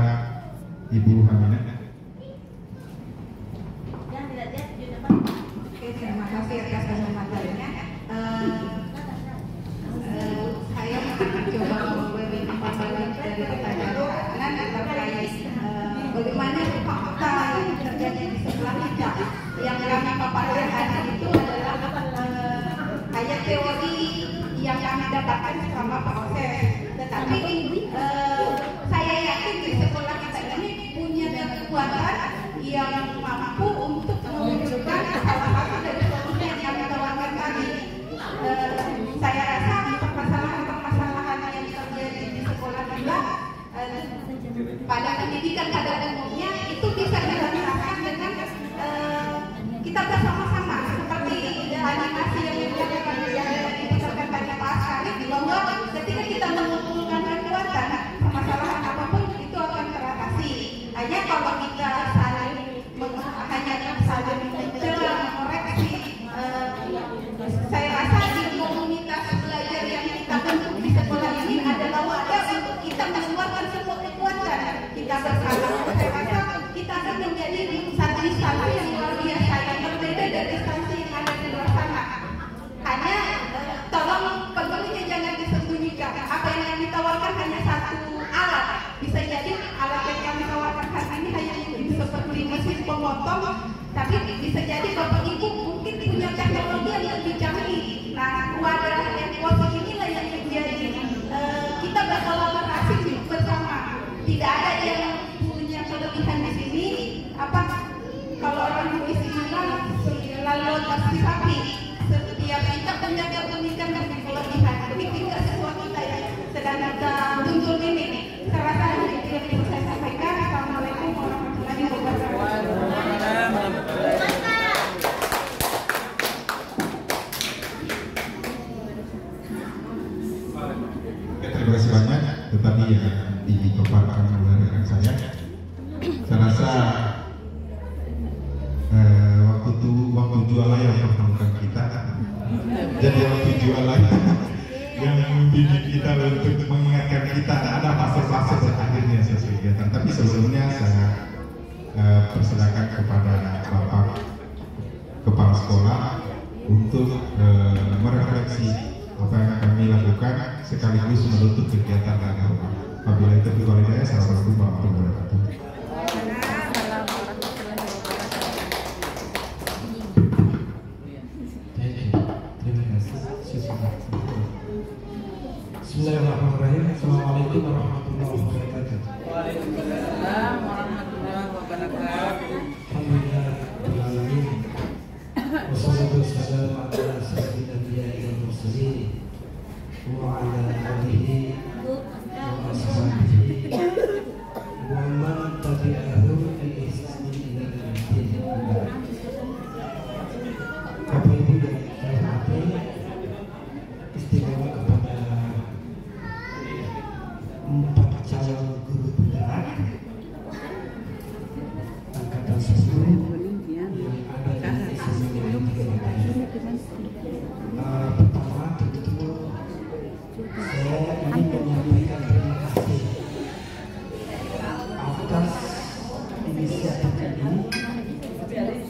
Ibu Hamina. Oke, terima kasih atas kesempatannya. Saya mencoba memberi informasi dari pertanyaan terkait bagaimana fakta yang terjadi di sebelah kita. Yang kami paparkan hari itu adalah kayak teori yang kami dapatkan selama proses. Tetapi saya yakin di sekolah kita ini punya kekuatan yang mampu untuk mewujudkan salah satu dari solusi yang kami tawarkan tadi. Saya rasa permasalahan-permasalahan yang terjadi di sekolah kita pada pendidikan pada umumnya itu bisa dirasakan dengan kita bersama-sama, seperti animasi yang dilakukan tadi Pak Asari, bahwa ketika kita mengumpulkan kekuatan, permasalahan apapun itu akan teratasi. Hanya kalau kita saling mencela, mengoreksi, saya rasa di komunitas belajar yang kita bentuk di sekolah ini adalah wadah untuk kita mengeluarkan semua kekuatan kita bersama. Saya rasa potong, tapi bisa jadi Bapak Ibu mungkin punya teknologi yang lebih canggih. Nah, wadah NPOS inilah yang menjadi kita berkolaborasi bersama. Tidak ada yang punya kelebihan di sini. Kalau orang puisi bilang lalu pasti sapi. Setiap kita punya keunikan dan kelebihan. Begitu juga siswa kita yang sedang kita tuntun ini. Saya rasa yang perlu saya sampaikan. Assalamualaikum warahmatullahi wabarakatuh. Terima kasih banyak. Tetapi yang dipaparkan oleh rekan saya rasa waktu jualan yang mempertemukan kita. Jadi waktu jualan yang membimbing kita untuk mengingatkan kita ada fase-fase terakhirnya sesuai kegiatan. Tapi sebelumnya saya persilakan kepada Bapak Kepala Sekolah untuk merefleksi apa yang kami lakukan sekaligus menutup kegiatan dan hormat. Apabila itu berwalidaya, assalamualaikum warahmatullahi wabarakatuh. Bismillahirrahmanirrahim. Assalamualaikum warahmatullahi wabarakatuh. Waalaikumsalam warahmatullahi wabarakatuh. Alhamdulillahirrahmanirrahim. Wassalatu wassalamu ala sayyidina nabiyyi wal mursalin wa ala alihi wa ashabihi wa man tabi'ahum bi ihsanin ila yaumil qiyamah. Bapak Ibu yang saya hormati, istimewa kepada 4 calon guru penggerak angkatan 10 yang ada di SMA pertama tentu saya ingin menyampaikan terima kasih atas inisiatif ini,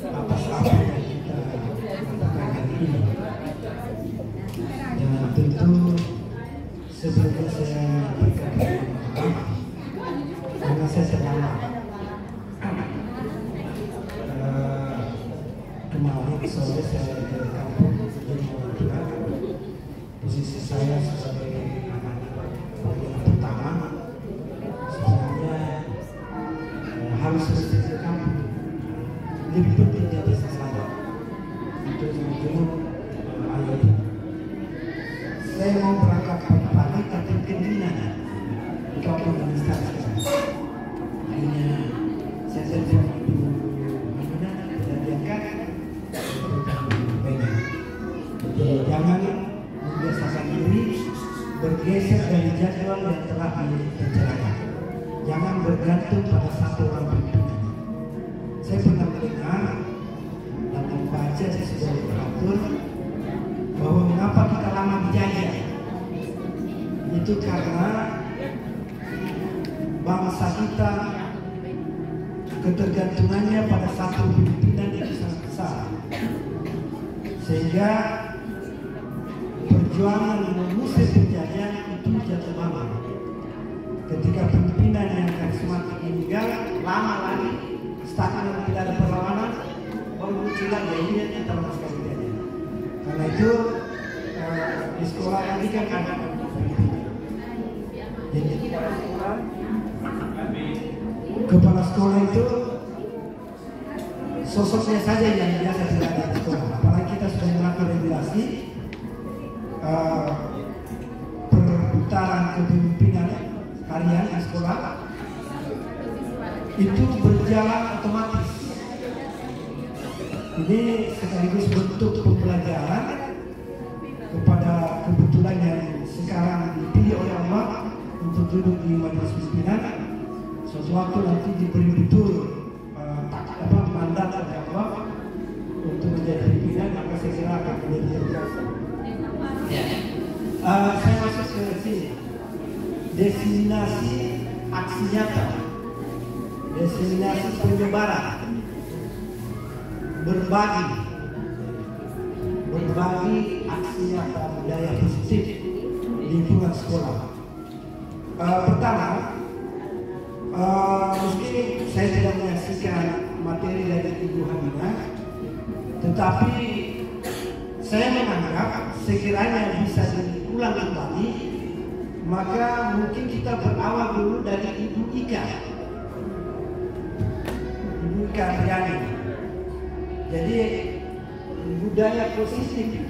atas apa yang kita lakukan hari ini. Dan tentu sebelumnya saya menyampaikan terima kasih karena saya sedang kemarin sore saya ke kampung jadi orang posisi saya sebagai anak yang pertama sebenarnya harus ke kampung lebih penting dari saya untuk menjemput ayah ini. Saya mau berangkat pagi-pagi tapi kedinginan di kampung administrasi. Akhirnya saya telepon ibu Aminah dan diangkat. Jadi jangan membiasakan diri bergeser dari jadwal yang telah direncanakan. Jangan bergantung pada satu orang pimpinan. Saya pernah mendengar dan membaca di sebuah literatur bahwa mengapa kita lama dijajah. Itu karena bangsa kita ketergantungannya pada satu pimpinan yang sangat besar, sehingga perjuangan mengusir penjajahan itu jatuh bangun. Ketika pimpinan yang karismatik meninggal, lama lagi stagnan, tidak ada perlawanan, baru muncul lagi ini kita lama sekali saja. Karena itu di sekolah ini kan ada jadi kepala sekolah itu sosoknya saja yang biasa tidak ada di sekolah. Apalagi kita sudah mengatur regulasi perputaran kepemimpinan harian di sekolah itu berjalan otomatis. Ini sekaligus bentuk pembelajaran kepada kebetulan yang sekarang dipilih oleh Allah untuk duduk di majelis pimpinan. Suatu waktu nanti diberi betul mandat oleh Allah untuk menjadi pimpinan, maka saya kira akan menjadi terbiasa. Saya masuk ke sini. Destinasi aksi nyata, destinasi penyebaran, berbagi aksi nyata budaya positif di lingkungan sekolah. Pertama, mungkin saya tidak menyaksikan materi dari Ibu Hamina, tetapi saya menganggap sekiranya bisa diulang kembali, maka mungkin kita berawal dulu dari Ibu Ika Riani. Jadi budaya positif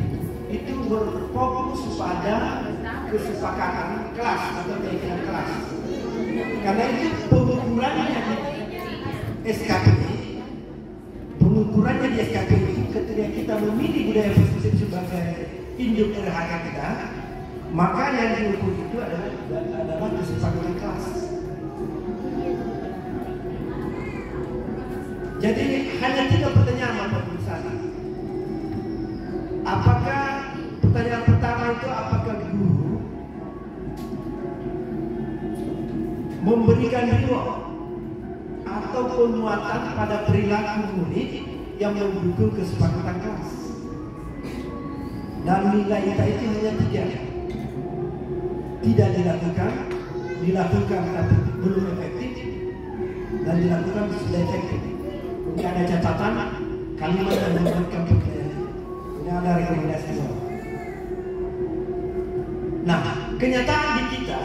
itu berfokus pada kesepakatan kelas atau keyakinan kelas. Karena itu pengukurannya di SKP itu ketika kita memilih budaya positif sebagai induk RHK kita, maka yang diukur itu adalah kesepakatan kelas. Jadi hanya 3 pertanyaan Bapak Ibu sana. Apakah pertanyaan pertama itu apakah guru memberikan reward atau penguatan pada perilaku murid yang mendukung kesepakatan kelas? Dan nilai itu hanya 3. Tidak dilakukan tapi belum efektif, dan dilakukan sudah efektif. Ini ada catatan kalimat yang memberikan pertanyaan. Ini ada rekomendasi. Nah, kenyataan di kita,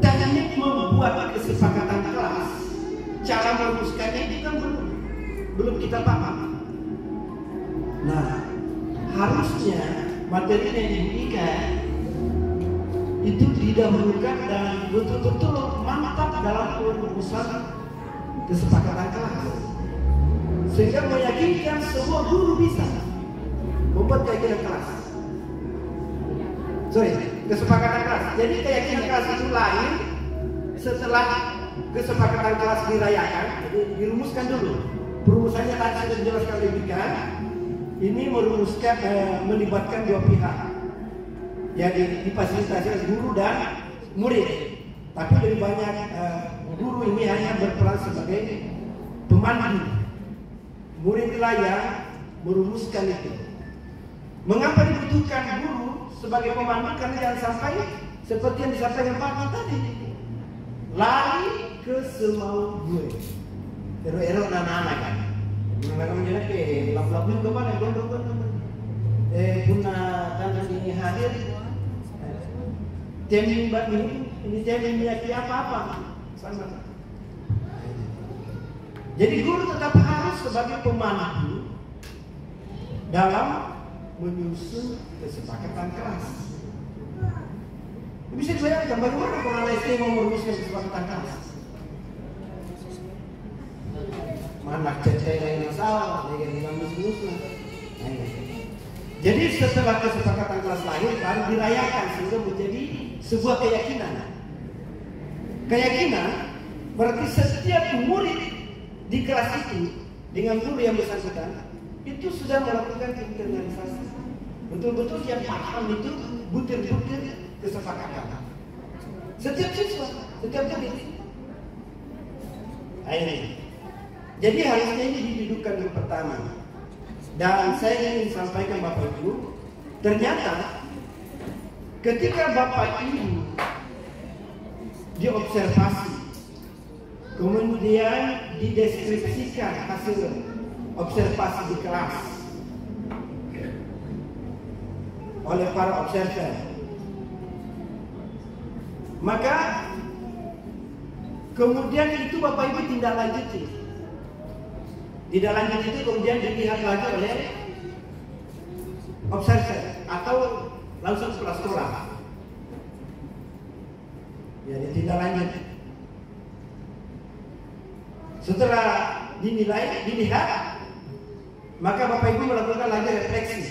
teknik membuat kesepakatan kelas, cara merumuskannya itu kan belum kita paham. Nah, harusnya materi yang diberikan itu didahulukan dan betul-betul mantap dalam perumusan kesepakatan kelas, sehingga meyakinkan semua guru bisa membuat keyakinan kelas. Kesepakatan kelas. Jadi keyakinan kelas itu lahir setelah kesepakatan kelas dirayakan. Jadi dirumuskan dulu. Perumusannya tadi sudah dijelaskan demikian. Ini merumuskan melibatkan 2 pihak. Jadi difasilitasi guru dan murid. Tapi lebih banyak guru ini hanya berperan sebagai pemandu. Muridlah yang merumuskan itu. Mengapa dibutuhkan guru sebagai pemandu? Karena jangan sampai seperti yang disampaikan Pak tadi, lari ke semau gue. Ero-ero anak-anak kan. Mereka menjelaskan ke lap-lapnya ke mana? Punah tangan ini hadir. Jamin mbak ini jamin meyakini apa-apa sama. Jadi guru tetap harus sebagai pemandu dalam menyusun kesepakatan kelas. Bisa dibayangkan bagaimana kepala SD mau merumuskan kesepakatan kelas? Mana ceceng yang salah, dengan musuh-musuh. Jadi setelah kesepakatan kelas lahir baru dirayakan sehingga menjadi sebuah keyakinan. Keyakinan berarti setiap murid di kelas itu dengan guru yang bersangkutan itu sudah melakukan internalisasi. Betul-betul yang paham itu butir-butir kesepakatan. Setiap siswa, setiap murid. Ini. Jadi harusnya ini didudukkan yang pertama. Dan saya ingin sampaikan Bapak Ibu, ternyata ketika Bapak Ibu diobservasi, kemudian dideskripsikan hasil observasi di kelas oleh para observer, maka kemudian itu Bapak Ibu tindak lanjuti. Tidak lanjut itu kemudian dilihat lagi oleh observer atau langsung sekolah. Jadi tidak lanjut. Setelah dilihat, maka Bapak Ibu melakukan lagi refleksi.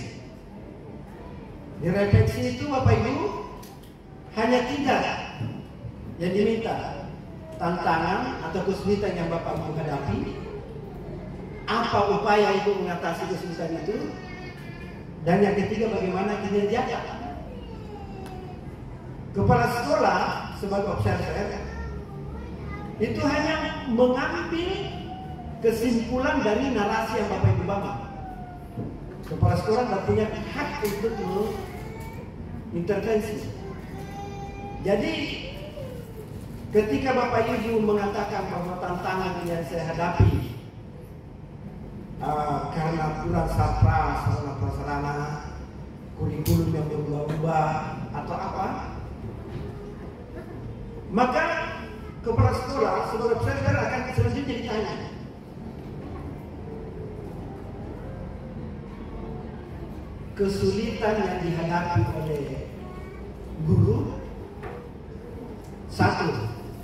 Di refleksi itu Bapak Ibu hanya 3 yang diminta: tantangan atau kesulitan yang Bapak menghadapi, apa upaya untuk mengatasi kesulitan itu, dan yang ketiga bagaimana kinerja. Kepala sekolah sebagai observer itu hanya mengambil kesimpulan dari narasi yang Bapak Ibu bangun. Kepala sekolah tidak punya hak untuk mengintervensi. Jadi ketika Bapak Ibu mengatakan bahwa tantangan yang saya hadapi karena kurang sarana, sarana prasarana, kurikulum yang berubah-ubah atau apa, maka kepala sekolah, saudara-saudara akan selanjutnya ditanya, kesulitan yang dihadapi oleh guru. Satu,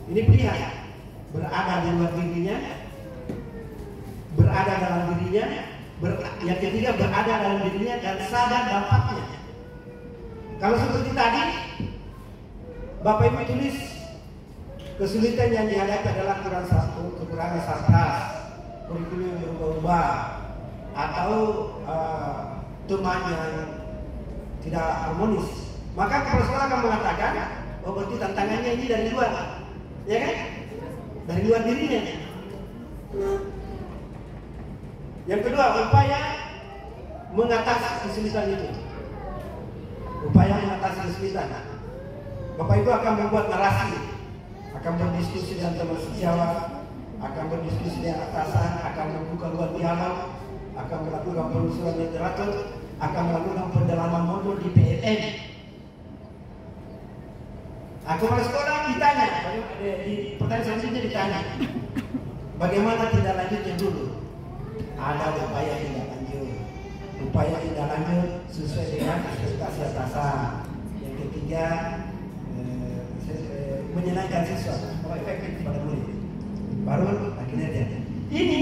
ini pilihan, berada di luar dirinya, berada dalam dirinya, yang ketiga berada dalam dirinya dan sadar dampaknya. Kalau seperti tadi, Bapak Ibu tulis kesulitan yang dihadapi adalah kekurangan sarkas, kurikulum yang berubah-ubah, atau teman yang tidak harmonis. Maka kepala sekolah akan mengatakan, oh berarti tantangannya ini dari luar, ya kan? Dari luar dirinya. Yang kedua, upaya mengatasi kesulitan itu. Upaya mengatasi kesulitan. Bapak Ibu akan membuat narasi, akan berdiskusi dengan teman sejawat, akan berdiskusi dengan atasan, akan membuka ruang dialog, akan melakukan penelusuran literatur, akan melakukan pendalaman modul di PLN. Kepala sekolah ditanya, di pertanyaan selanjutnya ditanya, bagaimana tindak lanjutnya dulu? Ada upaya tindak lanjut. Upaya tindak lanjut sesuai dengan ekspektasi atasan. Yang ketiga, menyenangkan siswa, efektif pada murid. Baru kinerja. Ini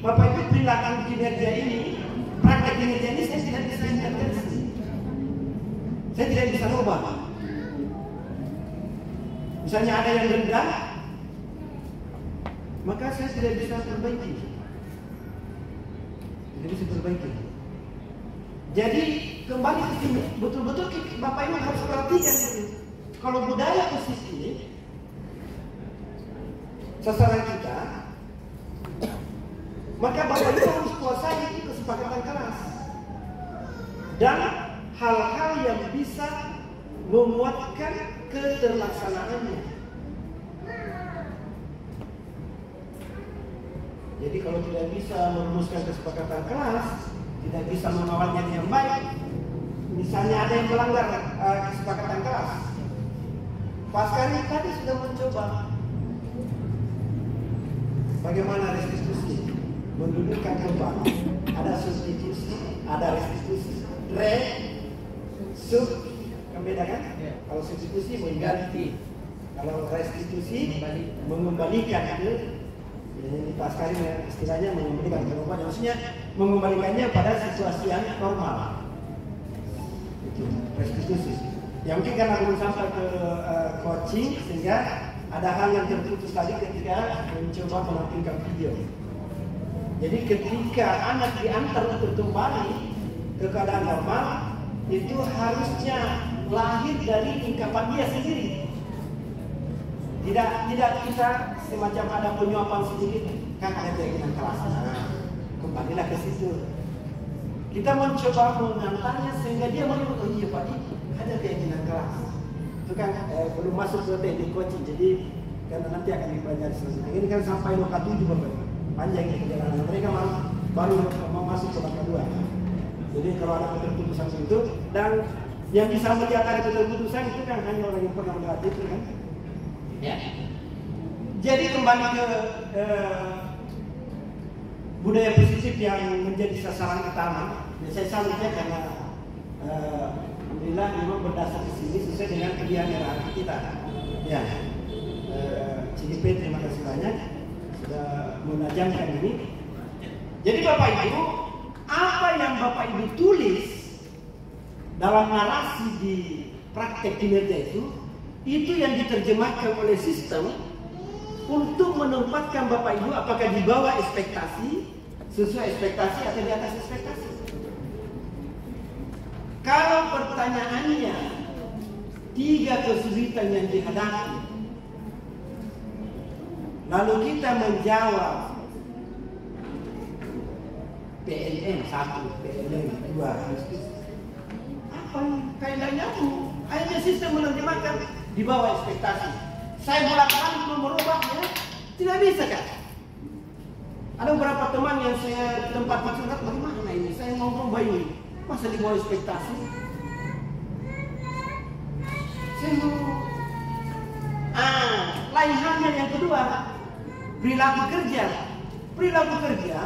Bapak Ibu perilaku kinerja ini, praktek kinerja ini saya tidak bisa intervensi. Saya tidak bisa ubah. Misalnya ada yang rendah, maka saya tidak bisa perbaiki. Tidak bisa perbaiki. Jadi kembali ke sini, betul-betul Bapak Ibu harus perhatikan itu. Kalau budaya posisi ini, sasaran kita, maka Bapak Ibu harus kuasai kesepakatan kelas dan hal-hal yang bisa memuatkan keterlaksanaannya. Jadi kalau tidak bisa merumuskan kesepakatan kelas, tidak bisa mengawalnya dengan baik, misalnya ada yang melanggar kesepakatan kelas, Pak Sekali tadi sudah mencoba bagaimana restitusi, mendudukkan kembali, ada substitusi, ada restitusi, membedakan? Kalau substitusi mengganti, kalau restitusi mengembalikan itu. Jadi Pak Sekali istilahnya mengembalikan kehidupan, maksudnya mengembalikannya pada situasi yang normal. Itu restitusi. Ya mungkin karena belum sampai ke coaching sehingga ada hal yang terputus tadi ketika mencoba menampilkan video. Jadi ketika anak diantar untuk kembali ke keadaan normal, itu harusnya lahir dari ungkapan dia sendiri. Tidak kita semacam ada penyuapan sedikit, kan ada keinginan kelas. Nah, kembalilah ke situ. Kita mencoba mengantarnya sehingga dia melihat, oh iya Pak, ada keinginan kelas. Itu kan belum masuk ke teknik coaching, jadi karena nanti akan dipelajari selanjutnya. Ini kan sampai loka 7 Bapak, panjang perjalanan. Mereka baru mau masuk ke loka 2. Jadi kalau ada keputusan itu, dan yang bisa melihat ada keputusan itu kan hanya orang yang pernah melihat itu kan. Ya. Jadi kembali ke budaya positif yang menjadi sasaran utama. Ya, saya salutnya karena alhamdulillah memang berdasar di sini sesuai dengan pilihan hierarki kita. Ya, CDP terima kasih banyak sudah menajamkan ini. Jadi Bapak Ibu, apa yang Bapak Ibu tulis dalam narasi di praktek kinerja itu yang diterjemahkan oleh sistem untuk menempatkan Bapak Ibu apakah di bawah ekspektasi, sesuai ekspektasi atau di atas ekspektasi. Kalau pertanyaannya 3 kesulitan yang dihadapi, lalu kita menjawab PLN 1, PLN 2, apa kaidahnya? Akhirnya sistem menerjemahkan di bawah ekspektasi. Saya bolak-balik mau merubahnya, tidak bisa kan? Ada beberapa teman yang saya tempat curhat, bagaimana ini? Saya mau merubah ini, masa di bawah ekspektasi? Saya mau. Lain halnya yang kedua, perilaku kerja. Perilaku kerja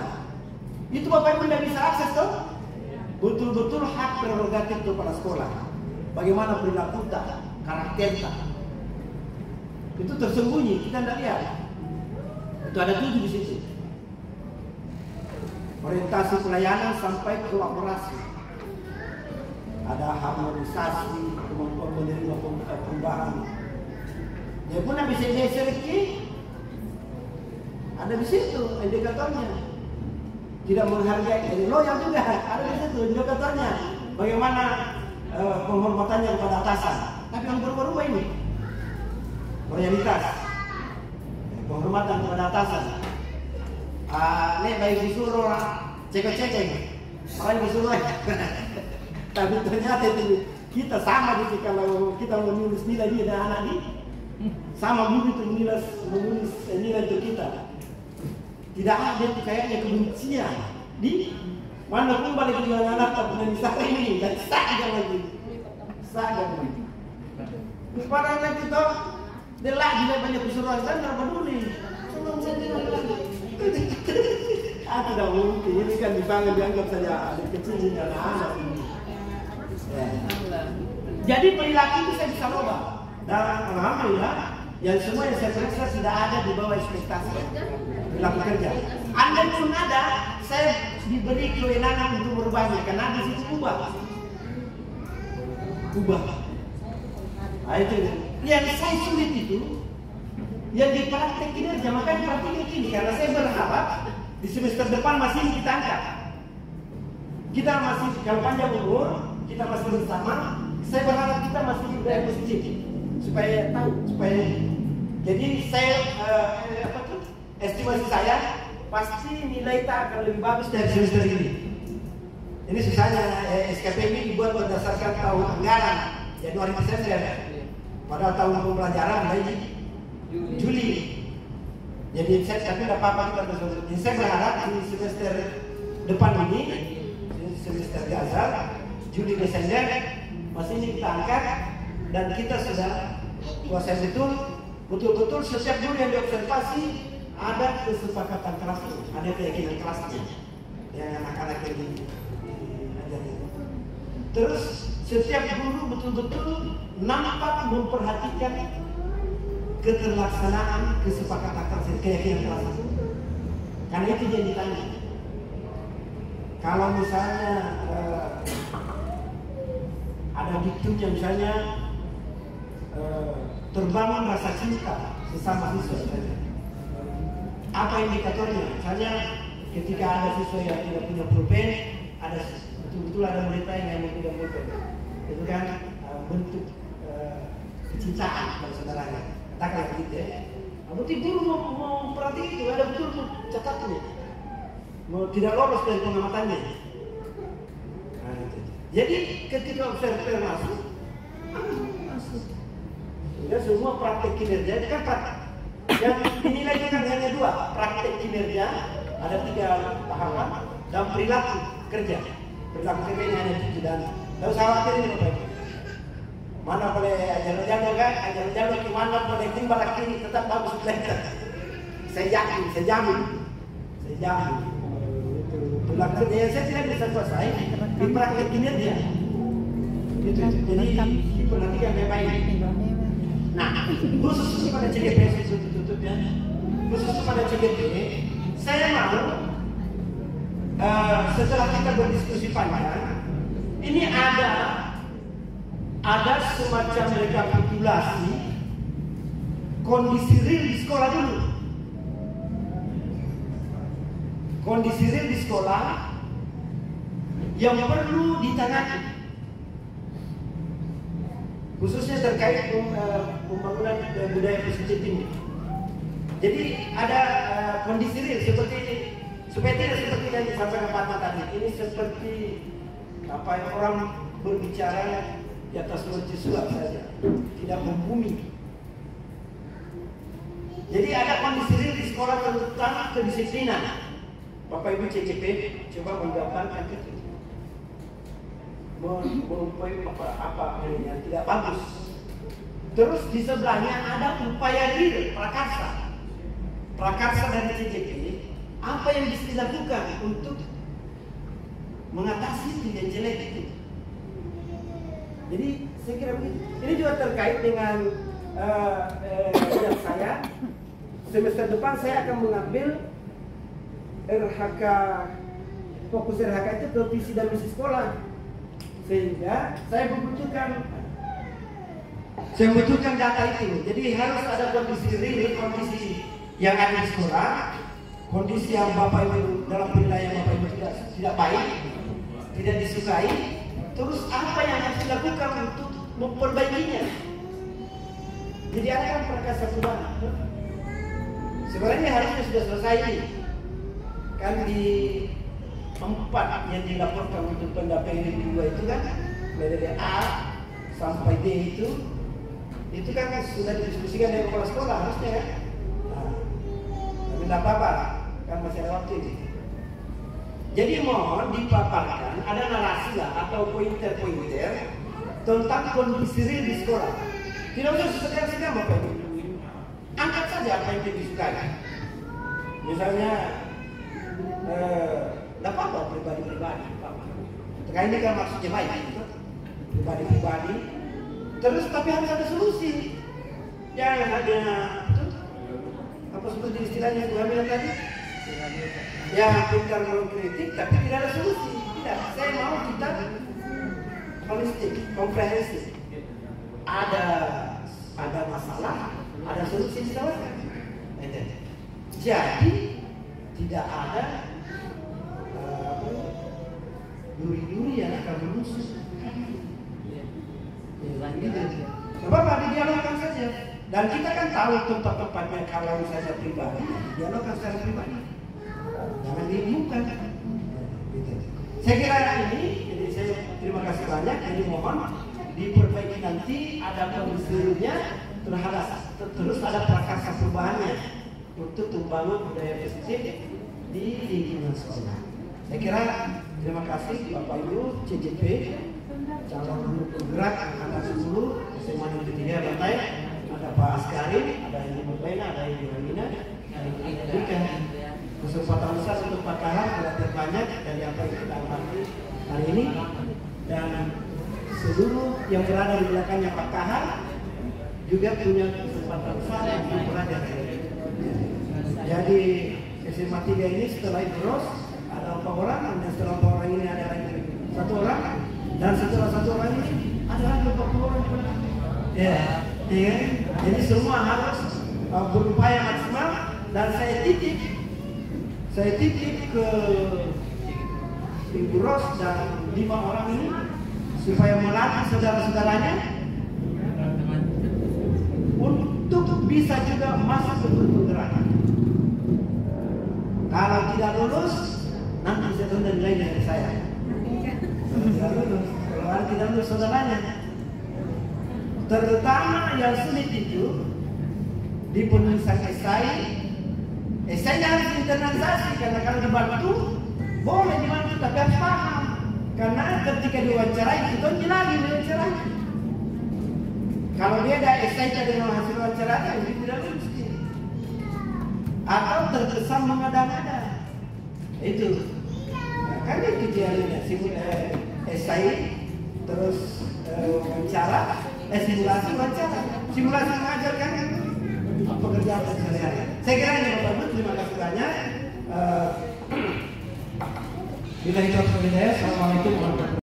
itu Bapak Ibu tidak bisa akses tuh. Betul-betul hak prerogatif kepada sekolah. Bagaimana perilaku tak, karakter tak. Itu tersembunyi, kita tidak lihat. Itu ada 7 di situ. Orientasi pelayanan sampai kolaborasi. Ada harmonisasi, kemampuan menerima perubahan. Dia pun bisa selektif. Ada di situ indikatornya. Tidak menghargai, loyal juga ada di situ indikatornya. Bagaimana penghormatannya kepada atasan. Tapi yang berubah-ubah ini loyalitas, penghormatan kepada atasan. Nek baik disuruh cekek-cekek, orang disuruh. Tapi ternyata itu kita sama gitu kalau kita menulis nilai dia dan anak ini sama guru itu menulis nilai untuk kita. Tidak ada itu kayaknya kebencian di mana pun balik dengan anak tak pernah disahkan ini dan saja lagi. Padahal lagi itu delak juga banyak keseruan dan tidak peduli. Tidak mungkin ini kan dianggap saja ada kecil dan anak ini. Jadi perilaku itu saya bisa ubah. Dan alhamdulillah yang semua yang saya periksa tidak ada di bawah ekspektasi perilaku kerja. Andai pun ada, saya diberi kewenangan untuk merubahnya karena di situ ubah. Nah, itu yang saya sulit itu yang di praktek kinerja, makanya praktek ini karena saya berharap di semester depan masih kita angkat. Kita masih kalau panjang umur, kita masih bersama. Saya berharap kita masih dari positif supaya tahu, supaya jadi saya estimasi saya pasti nilai tak akan lebih bagus dari semester ini. Ini susahnya SKP ini dibuat berdasarkan tahun anggaran Januari Desember. Pada tahun pembelajaran dari Juli. Jadi saya tapi tidak apa-apa kita terus. Saya berharap di semester depan ini, semester Gaza, Juli Desember masih ini kita angkat dan kita sudah kuasai betul-betul setiap guru yang diobservasi ada kesepakatan kelas, ada keyakinan kelasnya yang anak-anak yang diajari. Terus setiap guru betul-betul nampak memperhatikan keterlaksanaan kesepakatan kelas, keyakinan kelas itu. Karena itu yang ditanya. Kalau misalnya ada diktumnya misalnya terbangun rasa cinta sesama siswa saja. Apa indikatornya? Misalnya ketika ada siswa yang tidak punya pulpen, ada betul-betul ada murid yang hanya punya pulpen. Itu kan bentuk kecintaan pada saudaranya. Katakan gitu ya. Berarti guru mau perhatikan itu ada betul catatnya. Mau tidak lolos dari pengamatannya. Nah, itu. Jadi ketika observer masuk. Ya, semua praktek kinerja itu kan yang dinilai kan hanya 2, praktek kinerja ada 3 tahapan dan perilaku kerja. Perilaku kerja ini hanya 7 dan tidak usah khawatir ini Bapak. Mana boleh ajar-ajar kan, ajar-ajar gimana boleh timbal kiri tetap bagus belajar. Saya jamin. Perilaku kerja yang saya tidak bisa selesai di praktek kinerja. Itu. Jadi diperhatikan baik-baik. Nah, khusus pada CGP tutupnya, khusus pada CGP, saya mau setelah kita berdiskusi panjang, ini ada semacam rekapitulasi kondisi real di sekolah dulu. Kondisi real di sekolah yang perlu ditangani. Khususnya terkait pembangunan budaya positif ini. Jadi ada kondisi real seperti ini, supaya tidak seperti yang disampaikan Pak tadi. Ini seperti apa yang orang berbicara di atas mercusuar saja, tidak membumi. kedisiplinan. Bapak Ibu CGP coba menggambarkan itu. Merupai apa yang tidak bagus. Terus di sebelahnya ada upaya real, prakarsa. Prakarsa dari CGP, apa yang bisa dilakukan untuk mengatasi itu yang jelek itu. Jadi saya kira begitu. Ini juga terkait dengan yang saya semester depan saya akan mengambil RHK, fokus RHK itu ke visi dan misi sekolah, sehingga saya membutuhkan data itu. Jadi harus ada kondisi real, kondisi yang ada di sekolah, kondisi yang Bapak Ibu dalam penilaian Bapak Ibu tidak baik, tidak disukai. Terus apa yang harus dilakukan untuk memperbaikinya? Jadi ada kan prakarsa perubahan. Sebenarnya harusnya sudah selesai ini. Kan di 4 yang dilaporkan untuk pendampingan yang 2 itu kan dari A sampai D itu kan sudah didiskusikan dengan kepala sekolah harusnya kan. Nah, tapi tidak apa-apa, kan masih ada waktu ini. Jadi mohon dipaparkan ada narasi lah atau pointer-pointer tentang kondisi real di sekolah. Tidak usah sekedar-sekedar Bapak Ibu. Angkat saja apa yang disukai. Misalnya tidak apa-apa pribadi-pribadi. Karena ini kan maksudnya baik gitu. Pribadi-pribadi. Terus tapi harus ada solusi. Jangan ada apa seperti istilahnya yang bilang tadi? Ya pintar mengkritik tapi tidak ada solusi. Tidak. Saya mau kita holistik, komprehensif. Ada masalah, ada solusi disalahkan. Jadi tidak ada duri-duri yang akan menusus. Apa-apa didialogkan saja. Dan kita kan tahu tempat-tempatnya kalau saja pribadi, dialogkan secara pribadi. Jangan diumumkan. Saya kira ini, jadi saya terima kasih banyak. Jadi mohon diperbaiki nanti ada kondisinya terus ada prakarsa perubahannya untuk membangun budaya positif di lingkungan sekolah. Saya kira terima kasih Bapak Ibu CGP, calon guru penggerak angkatan 10 SMA Negeri 3 Bantai, ada Pak Askari, ada Ibu Mubena, ada Ibu Ramina, yang diberikan kesempatan besar untuk Pak Kahar belajar banyak dari apa yang kita alami hari ini, dan seluruh yang berada di belakangnya Pak Kahar juga punya kesempatan besar untuk belajar. Jadi SMA 3 ini setelah Ibros ada 4 orang, dan setelah 4 orang ini ada lagi 1 orang, dan setelah 1 orang ini ada lagi 40 orang. Ya, ya. Jadi semua harus berupaya maksimal, dan saya titip ke Ibu Ros dan 5 orang ini supaya melatih saudara-saudaranya untuk bisa juga masuk ke pergerakan. Kalau tidak lulus, nanti saya tunda nilai dari saya. Kalau tidak lulus saudaranya. Terutama yang sulit itu di penulisan esai harus internalisasi, karena kalau dibantu boleh dibantu tapi harus paham. Karena ketika diwawancarai itu lagi diwawancarai. Kalau dia ada esai dengan hasil wawancara, itu tidak lulus. Atau terkesan mengada-ngada. Itu. Nah, kan itu jalannya esai terus wawancara, simulasi wawancara. Simulasi mengajarkan pekerjaan sehari-hari. Saya kira ini Bapak Ibu, terima kasih banyak. Bila itu, assalamualaikum warahmatullahi wabarakatuh.